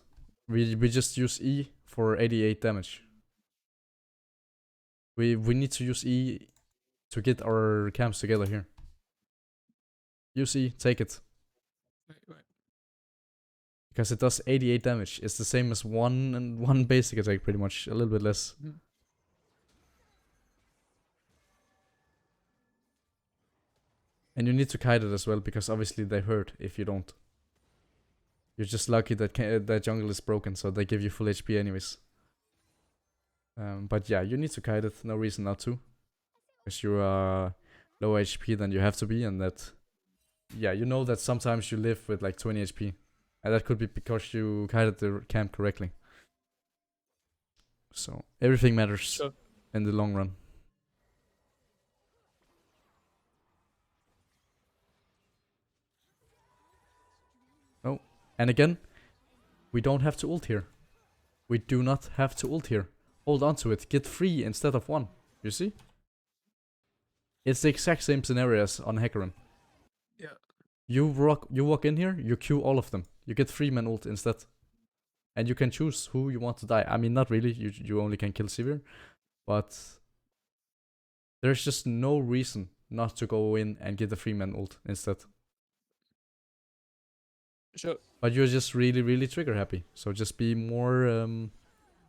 We just use E for 88 damage. We need to use E to get our camps together here. Use E, take it. Right. Because it does 88 damage. It's the same as one basic attack pretty much, a little bit less. And you need to kite it as well because obviously they hurt if you don't. You're just lucky that that jungle is broken, so they give you full HP anyways. But yeah, you need to kite it. No reason not to. Because you are low HP than you have to be, and that... Yeah, you know that sometimes you live with like 20 HP. And that could be because you kited the camp correctly. So, everything matters in the long run. Oh, and again, we don't have to ult here. We do not have to ult here. Hold on to it. Get 3 instead of 1. You see? It's the exact same scenario as on Hecarim. Yeah. You walk in here, you queue all of them. You get 3-man ult instead. And you can choose who you want to die. I mean, not really. You only can kill Sivir. But there's just no reason not to go in and get the 3-man ult instead. Sure. But you're just really, really trigger happy. So just be more,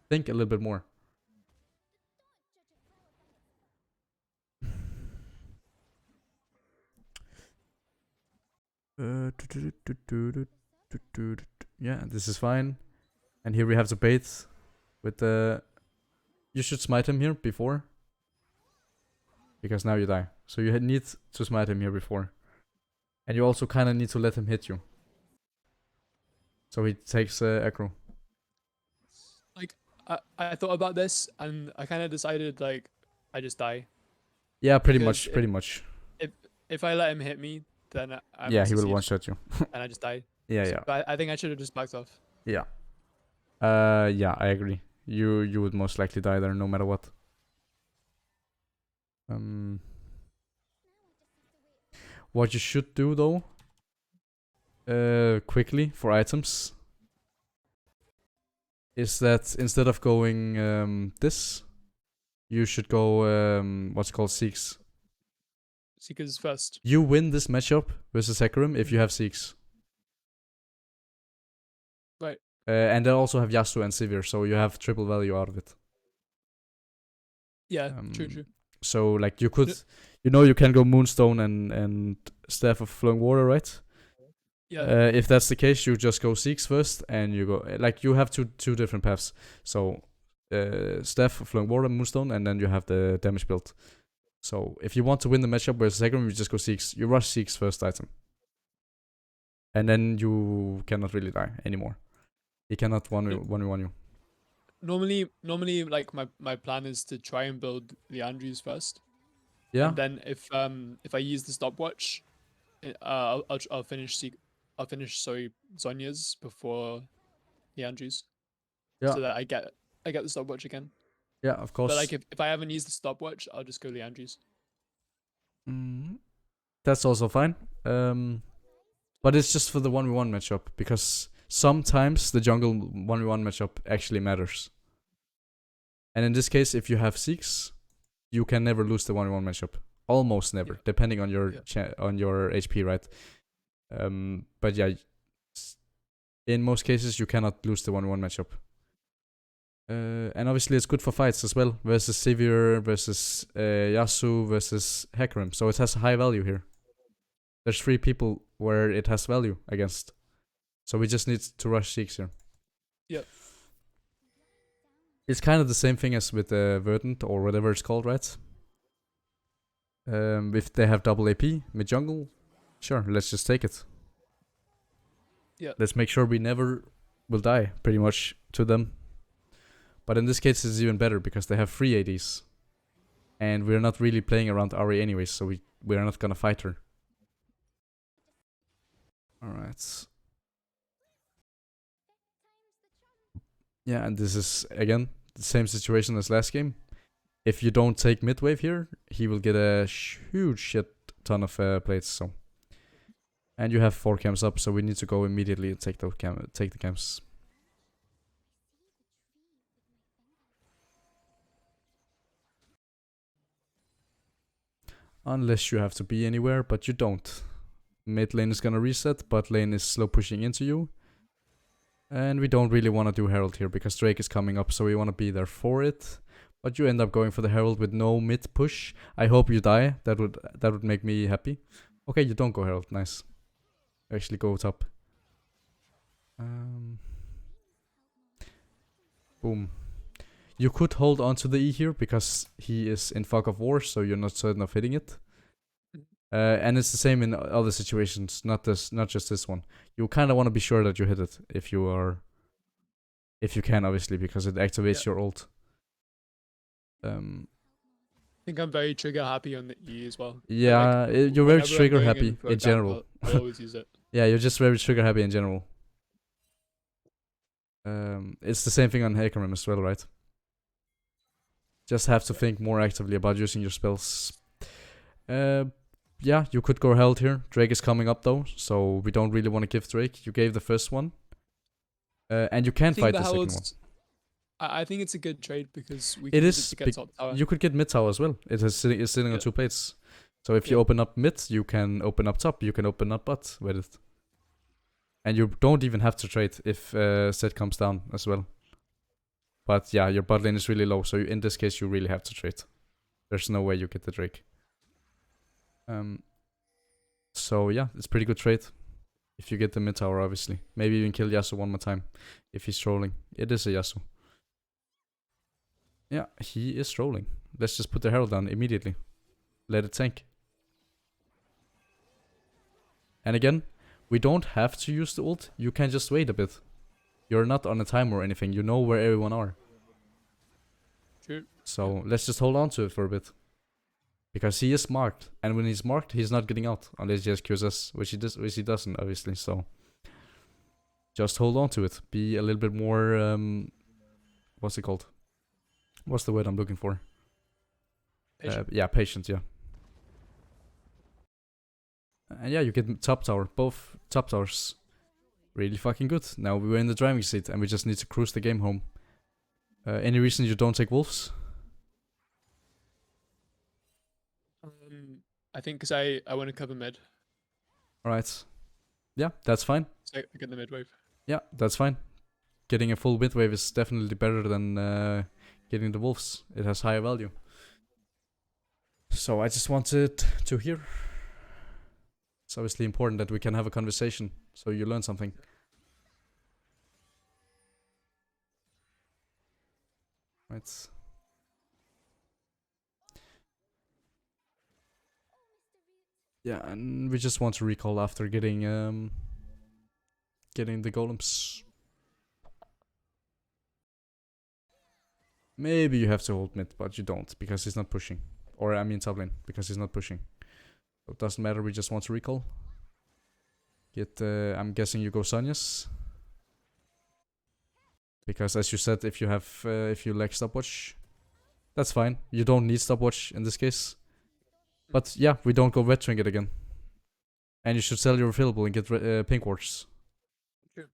think a little bit more. Yeah, this is fine. And here we have the bait with the... You should smite him here before. Because now you die. So you need to smite him here before. And you also kind of need to let him hit you. So he takes aggro. Like, I thought about this and I kind of decided, like, I just die. Yeah, pretty Because much. If I let him hit me, then I Yeah, miss he the will siege one-shot you. and I just die. Yeah, So yeah. I think I should have just backed off. Yeah. Yeah, I agree. You would most likely die there no matter what. What you should do though, quickly for items, is that instead of going this, you should go what's it called, Seeks. Seekers first. You win this matchup versus Hecarim if you have Seeks. Right. And they also have Yasuo and Sivir, so you have triple value out of it. Yeah, true. So like you could, you can go Moonstone and Staff of Flowing Water, right? Yeah. If that's the case, you just go Seeks first, and you go like you have two different paths. So Staff of Flowing Water, Moonstone, and then you have the damage build. So if you want to win the matchup versus Hecarim, you just go Seeks. You rush Seeks first item, and then you cannot really die anymore. He cannot 1v1 you. Normally, like my plan is to try and build Leandri's first. Yeah. And then if I use the stopwatch, I'll finish Sonya's before Leandri's. Yeah. So that I get the stopwatch again. Yeah, of course. But like if I haven't used the stopwatch, I'll just go Leandri's. That's also fine. But it's just for the 1v1 matchup, because sometimes the jungle 1v1 matchup actually matters. And in this case, if you have Seeks, you can never lose the 1v1 matchup. Almost never, depending on your on your HP, right? But yeah, in most cases you cannot lose the 1v1 matchup. And obviously it's good for fights as well, versus Sivir, versus Yasuo, versus Hecarim. So it has a high value here. There's 3 people where it has value against. So we just need to rush Seeks here. Yep. It's kind of the same thing as with Verdant or whatever it's called, right? If they have double AP mid jungle, sure, let's just take it. Yeah. Let's make sure we never will die, pretty much, to them. But in this case, it's even better because they have 3 ADs. And we're not really playing around Ari anyways, so we're not gonna fight her. Alright. Yeah, and this is, again, the same situation as last game. If you don't take mid wave here, he will get a huge shit ton of plates, so. And you have 4 camps up, so we need to go immediately and take the camps. Unless you have to be anywhere, but you don't. Mid lane is gonna reset, bot lane is slow pushing into you. And we don't really want to do Herald here because Drake is coming up, so we want to be there for it. But you end up going for the Herald with no mid push. I hope you die. That would make me happy. Okay, you don't go Herald. Nice. Actually go top. Boom. You could hold on to the E here because he is in Fog of War, so you're not certain of hitting it. And it's the same in other situations, not just this one. You kind of want to be sure that you hit it if you can, obviously, because it activates your ult. I think I'm very trigger happy on the E as well. Yeah, like, you're very trigger happy in general. I always use it. Yeah, you're just very trigger happy in general. It's the same thing on Hecarim as well, right? Just have to think more actively about using your spells. Yeah, you could go Herald here. Drake is coming up though, so we don't really want to give Drake. You gave the first one. And you can fight the second one. I think it's a good trade because we can use it to get top tower. You could get mid tower as well. It is sitting on 2 plates. So if you open up mid, you can open up top, you can open up bot with it. And you don't even have to trade if set comes down as well. But yeah, your bot lane is really low, so in this case you really have to trade. There's no way you get the Drake. So yeah, it's pretty good trade. If you get the mid tower, obviously. Maybe even kill Yasuo one more time. If he's trolling. It is a Yasuo. Yeah, he is trolling. Let's just put the herald down immediately. Let it tank. And again, we don't have to use the ult. You can just wait a bit. You're not on a timer or anything. You know where everyone are. True. So let's just hold on to it for a bit. Because he is marked. And when he's marked, he's not getting out. Unless he has QSS, which he doesn't, obviously. So just hold on to it. Be a little bit more, what's it called? What's the word I'm looking for? Patient. Yeah, patient, yeah. And yeah, you get top tower. Both top towers. Really fucking good. Now we're in the driving seat and we just need to cruise the game home. Any reason you don't take wolves? I think because I want to cover mid. Alright. Yeah, that's fine. So I get the mid wave. Yeah, that's fine. Getting a full mid wave is definitely better than getting the wolves. It has higher value. So I just wanted to hear. It's obviously important that we can have a conversation, so you learn something. Right. Yeah, and we just want to recall after getting the golems. Maybe you have to hold mid, but you don't, because he's not pushing. Or I mean top lane, because he's not pushing. So it doesn't matter, we just want to recall. Get, I'm guessing you go Sonya's. Because as you said, if you lack stopwatch, that's fine. You don't need stopwatch in this case. But yeah, we don't go red trinket again. And you should sell your refillable and get pink wards. True.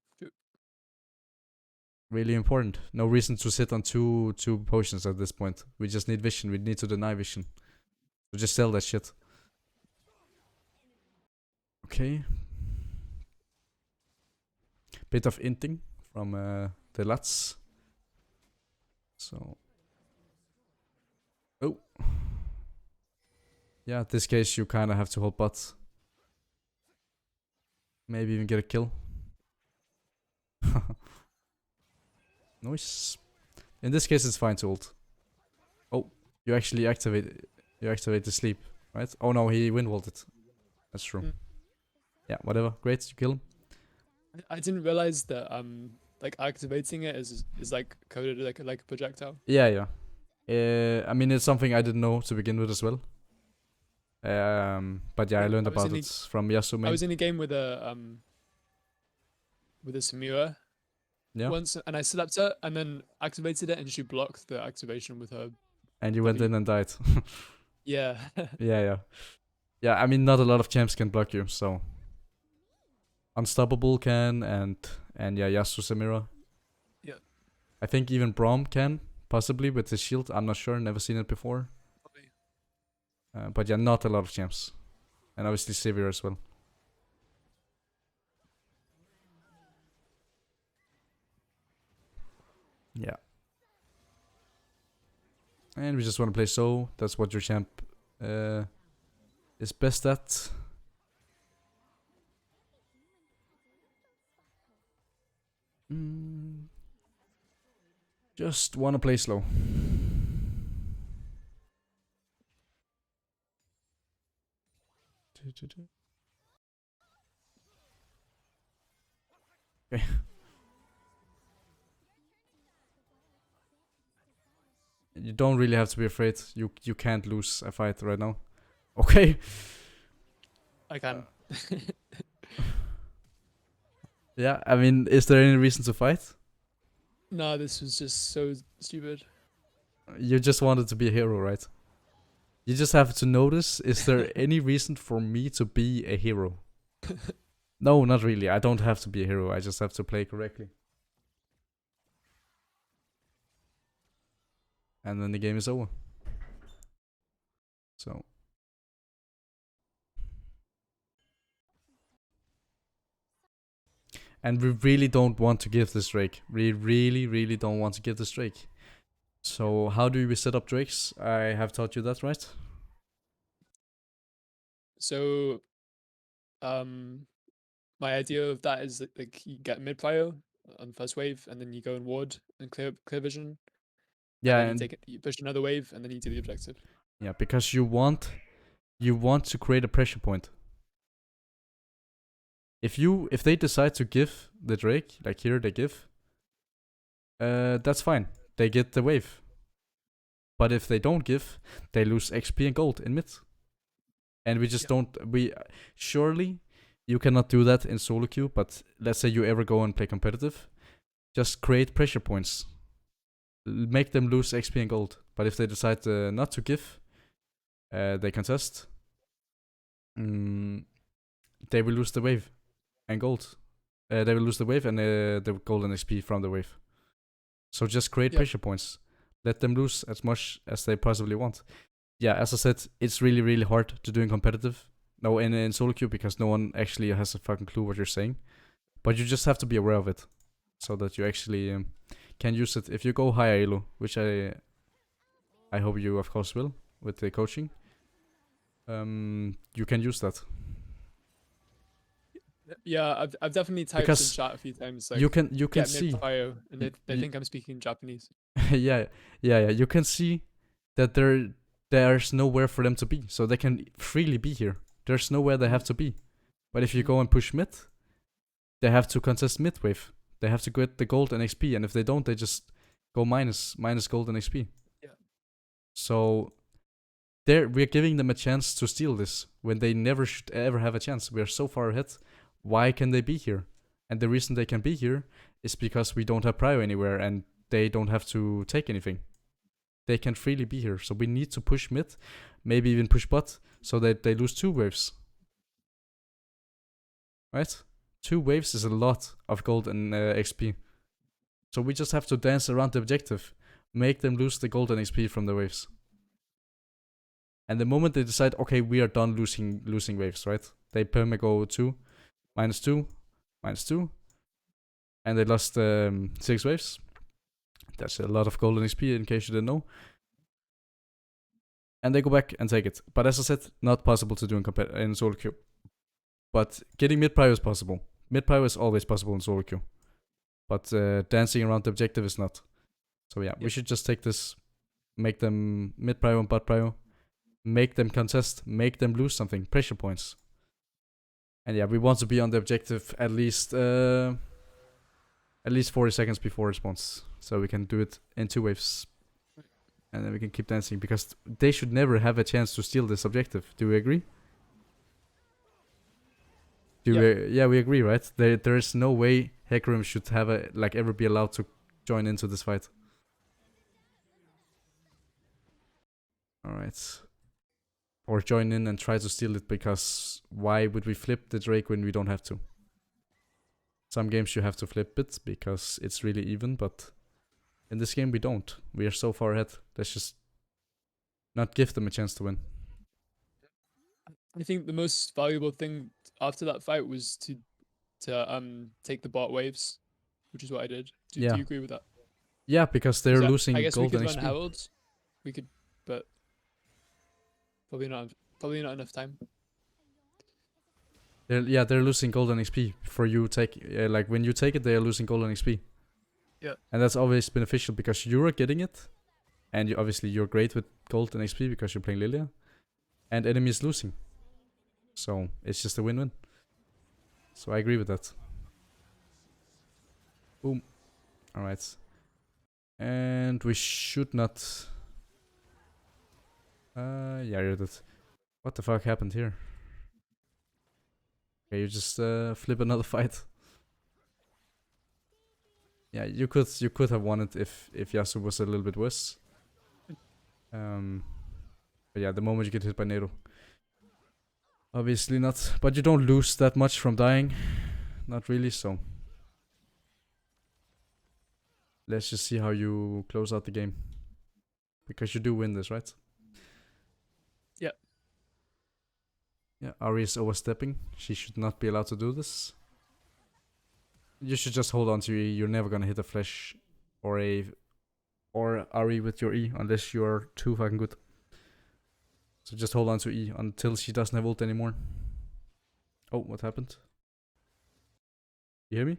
Really important. No reason to sit on two potions at this point. We just need vision. We need to deny vision. So just sell that shit. Okay. Bit of inting from the lads. So. Oh. Yeah, in this case you kind of have to hold bot. Maybe even get a kill. Nice. In this case it's fine to ult. Oh, you actually activate the sleep, right? Oh no, he windwalled it. That's true. Yeah, whatever. Great, you kill him. I didn't realize that like activating it is like coded like a projectile. Yeah. I mean it's something I didn't know to begin with as well. But yeah, I learned about it from Yasuo. I was in a game with a Samira once, and I slept her and then activated it, and she blocked the activation with her. And you went in and died. Yeah. Yeah. I mean, not a lot of champs can block you, so Unstoppable can, and yeah, Yasuo Samira. Yeah. I think even Braum can, possibly with his shield. I'm not sure, never seen it before. But yeah, not a lot of champs. And obviously Sivir as well. Yeah. And we just want to play so. That's what your champ is best at. Just want to play slow. Okay. You don't really have to be afraid. You can't lose a fight right now. Okay. I can. Yeah, I mean, is there any reason to fight? No, this was just so stupid. You just wanted to be a hero, right? You just have to notice, is there any reason for me to be a hero? No, not really. I don't have to be a hero. I just have to play correctly. And then the game is over. So. And we really don't want to give this Drake. We really don't want to give this Drake. So how do we set up Drakes? I have taught you that, right? So, my idea of that is that, like, you get mid prio on the first wave, and then you go in ward and clear vision, and Yeah, then and you push another wave, and then you do the objective. yeah, because you want to create a pressure point. If they decide to give the Drake, like here they give, that's fine. They get the wave. But if they don't give, they lose XP and gold in mid. And we just don't. Surely you cannot do that in solo queue. But let's say you ever go and play competitive, just create pressure points. Make them lose XP and gold. But if they decide not to give, they contest. They will lose the wave and gold. They will lose the wave and the gold and XP from the wave. So just create pressure points. Let them lose as much as they possibly want. Yeah, as I said, it's really, really hard to do in competitive. No, in solo queue, because no one actually has a fucking clue what you're saying. But you just have to be aware of it, so that you actually can use it. If you go higher elo, which I hope you of course will with the coaching, you can use that. Yeah, I've definitely typed in chat a few times. Like, you can see bio, and they think I'm speaking Japanese. yeah. You can see that there's nowhere for them to be, so they can freely be here. There's nowhere they have to be. But if you go and push mid, they have to contest mid wave. They have to get the gold and XP, and if they don't, they just go minus gold and XP. Yeah. So we're giving them a chance to steal this when they never should ever have a chance. We are so far ahead. Why can they be here? And the reason they can be here is because we don't have prio anywhere, and they don't have to take anything. They can freely be here. So we need to push mid, maybe even push bot, so that they lose 2 waves. Right? 2 waves is a lot of gold and XP. So we just have to dance around the objective. Make them lose the gold and XP from the waves. And the moment they decide, okay, we are done losing waves, right? They perma go 2, -2, -2. And they lost 6 waves. That's a lot of gold and XP, in case you didn't know. And they go back and take it. But as I said, not possible to do in solo queue. But getting mid prio is possible. Mid prio is always possible in solo queue. But dancing around the objective is not. So yeah, we should just take this, make them mid prio and bot prio, make them contest, make them lose something, pressure points. And yeah, we want to be on the objective at least 40 seconds before response, so we can do it in 2 waves. And then we can keep dancing, because they should never have a chance to steal this objective. Do we agree? We agree, right? There is no way Hecarim should have ever be allowed to join into this fight. Alright. Or join in and try to steal it, because why would we flip the Drake when we don't have to? Some games you have to flip it because it's really even, but in this game we don't. We are so far ahead. Let's just not give them a chance to win. I think the most valuable thing after that fight was to take the bot waves, which is what I did. Do you agree with that? Yeah, because they're losing gold and XP. I guess we could run heralds. We could, but probably not enough time. They're losing gold and XP for you take like when you take it, they are losing gold and XP. Yeah. And that's always beneficial because you're getting it, and you're great with gold and XP because you're playing Lilia, and enemy is losing. So it's just a win-win. So I agree with that. Boom. Alright. And we should not... yeah, you're that. What the fuck happened here? Okay, you just flip another fight. Yeah, you could have won it if Yasuo was a little bit worse. But yeah, the moment you get hit by Nero. Obviously not. But you don't lose that much from dying. Not really, so. Let's just see how you close out the game. Because you do win this, right? Yeah. Yeah, Ari is overstepping. She should not be allowed to do this. You should just hold on to E. You're never gonna hit a flash or Ari with your E unless you're too fucking good. So just hold on to E until she doesn't have ult anymore. Oh, what happened? You hear me?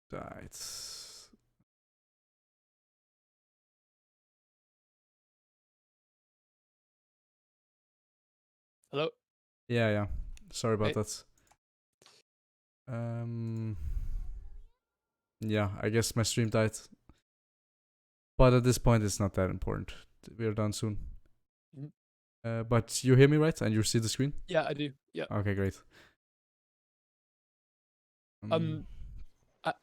Died. Hello? Yeah. Sorry about Hey. that. Yeah, I guess my stream died. But at this point, it's not that important. We're done soon. But you hear me, right? And you see the screen? Yeah, I do. Yeah. Okay, great.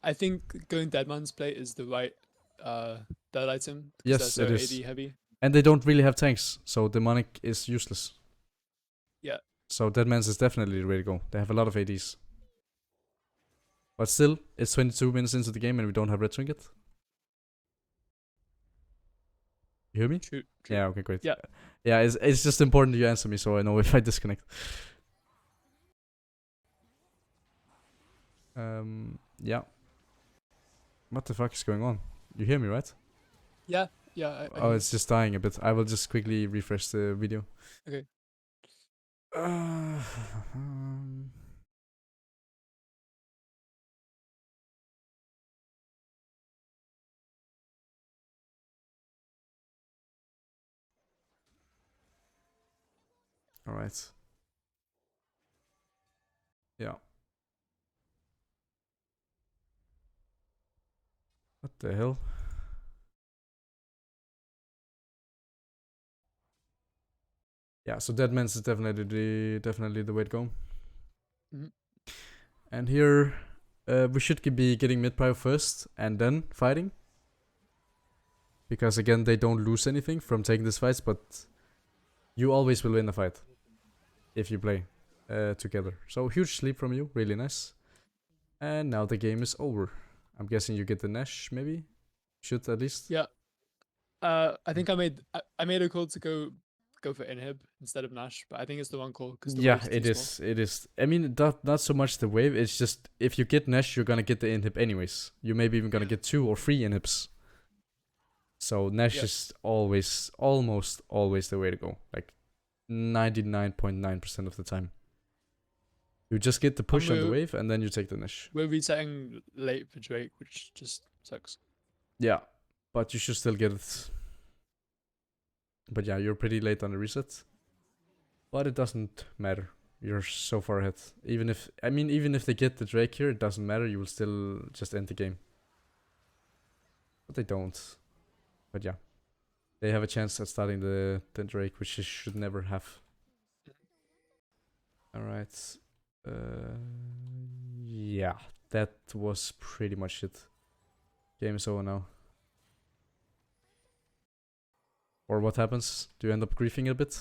I think going Deadman's Plate is the right third item because Yes, they're it so is. AD heavy. And they don't really have tanks, so demonic is useless. Yeah. So Deadman's is definitely the way to go. They have a lot of ADs. But still, it's 22 minutes into the game and we don't have red trinket. You hear me? True. Yeah, okay, great. Yeah. Yeah, it's just important you answer me so I know if I disconnect. Yeah. What the fuck is going on? You hear me, right? Yeah. Yeah. I Oh, it's just dying a bit. I will just quickly refresh the video. Okay. All right. Yeah. What the hell? Yeah, so Deadman's is definitely the way to go. And here, we should be getting mid prio first and then fighting. Because again, they don't lose anything from taking this fight, but you always will win a fight if you play together. So huge sleep from you, really nice. And now the game is over. I'm guessing you get the Nash, maybe? Should at least. Yeah. I think I made a call to go for inhib instead of Nash, but I think it's the wrong call because the Yeah, wave's it too is. small. It is. I mean, not so much the wave. It's just if you get Nash, you're gonna get the inhib anyways. You maybe even gonna get 2 or 3 inhibs. So Nash is almost always the way to go. Like 99.9% of the time. You just get the push on the wave and then you take the Nash. We're resetting late for Drake, which just sucks. Yeah, but you should still get it. But yeah, you're pretty late on the reset. But it doesn't matter. You're so far ahead. Even if they get the Drake here, it doesn't matter. You will still just end the game. But they don't. But yeah. They have a chance at starting the Drake, which they should never have. Alright. Yeah. That was pretty much it. Game is over now. Or what happens? Do you end up griefing a bit?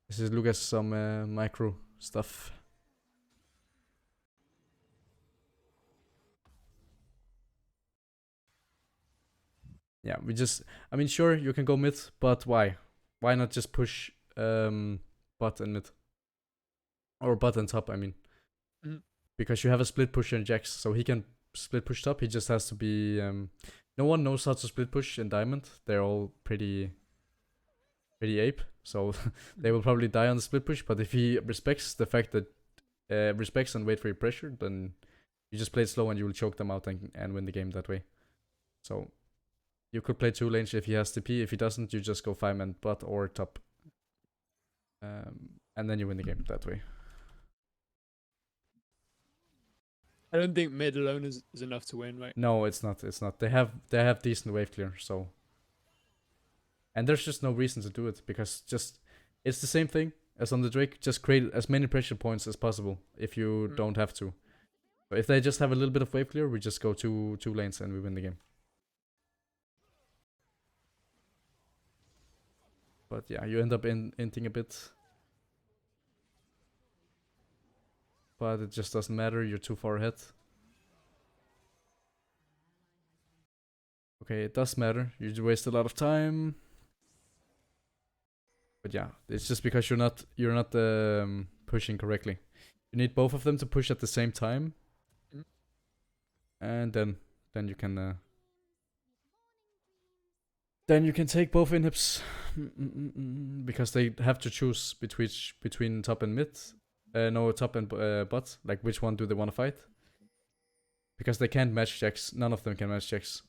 Let's just look at some micro stuff. Yeah, sure, you can go mid, but why? Why not just push bot and mid? Or bot and top, I mean. Because you have a split pusher in Jax, so he can split push top. He just has to be... no one knows how to split push in Diamond. They're all pretty ape, so they will probably die on the split push, but if he respects the fact that... respects and wait for your pressure, then you just play it slow and you will choke them out and win the game that way. So... you could play 2 lanes if he has TP. If he doesn't, you just go 5-man bot or top. And then you win the game that way. I don't think mid alone is enough to win, right? No, it's not. It's not. They have decent wave clear, so... and there's just no reason to do it, because just... it's the same thing as on the Drake. Just create as many pressure points as possible if you don't have to. But if they just have a little bit of wave clear, we just go 2 lanes and we win the game. But yeah, you end up inting a bit. But it just doesn't matter, you're too far ahead. Okay, it does matter. You waste a lot of time. But yeah, it's just because you're not pushing correctly. You need both of them to push at the same time. And then you can then you can take both inhibs because they have to choose between top and mid. No, top and bot. Like, which one do they want to fight? Because they can't match checks. None of them can match checks.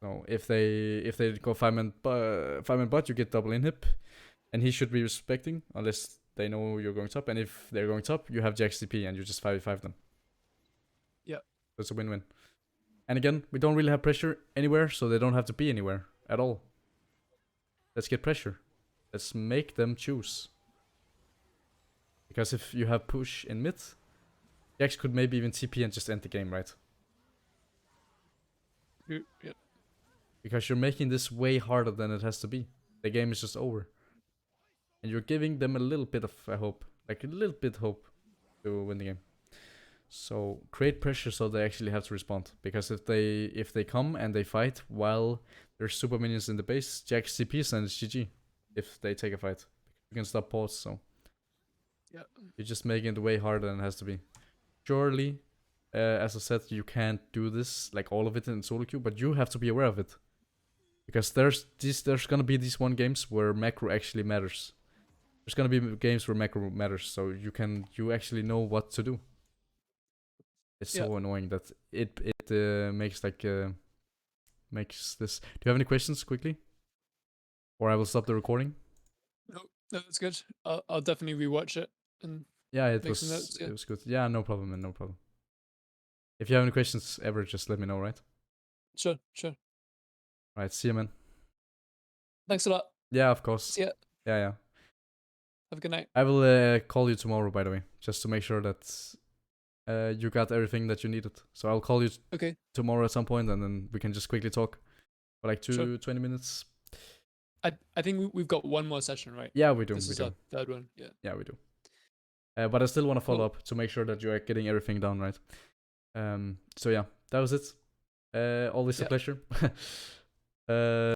So if they go 5-man bot, you get double inhib, and he should be respecting unless they know you're going top. And if they're going top, you have Jax CP and you just 5v5 them. Yeah. So it's a win-win. And again, we don't really have pressure anywhere, so they don't have to be anywhere at all. Let's get pressure. Let's make them choose. Because if you have push in mid, Jax could maybe even TP and just end the game, right? Yeah. Because you're making this way harder than it has to be. The game is just over. And you're giving them a little bit of hope. Like a little bit hope to win the game. So create pressure so they actually have to respond. Because if they come and they fight while there's super minions in the base, Jax CPs and it's GG. If they take a fight. You can stop pause, so. Yeah. You're just making it way harder than it has to be. Surely, as I said, you can't do this, like all of it in solo queue, but you have to be aware of it. Because there's gonna be these games where macro actually matters. There's gonna be games where macro matters, so you actually know what to do. It's so annoying that it makes makes this. Do you have any questions quickly? Or I will stop the recording. No, that's good. I'll definitely rewatch it and yeah, make some notes, it was good. Yeah, no problem, man, no problem. If you have any questions ever, just let me know, right? Sure. Right, see you, man. Thanks a lot. Yeah, of course. See ya. Yeah. Have a good night. I will call you tomorrow, by the way, just to make sure that you got everything that you needed. So I'll call you tomorrow at some point, and then we can just quickly talk for like 20 minutes. I think we've got one more session, right? Yeah, we do. This is our third one. Yeah, we do. But I still want to follow up to make sure that you are getting everything down right. So yeah, that was it. Always a pleasure.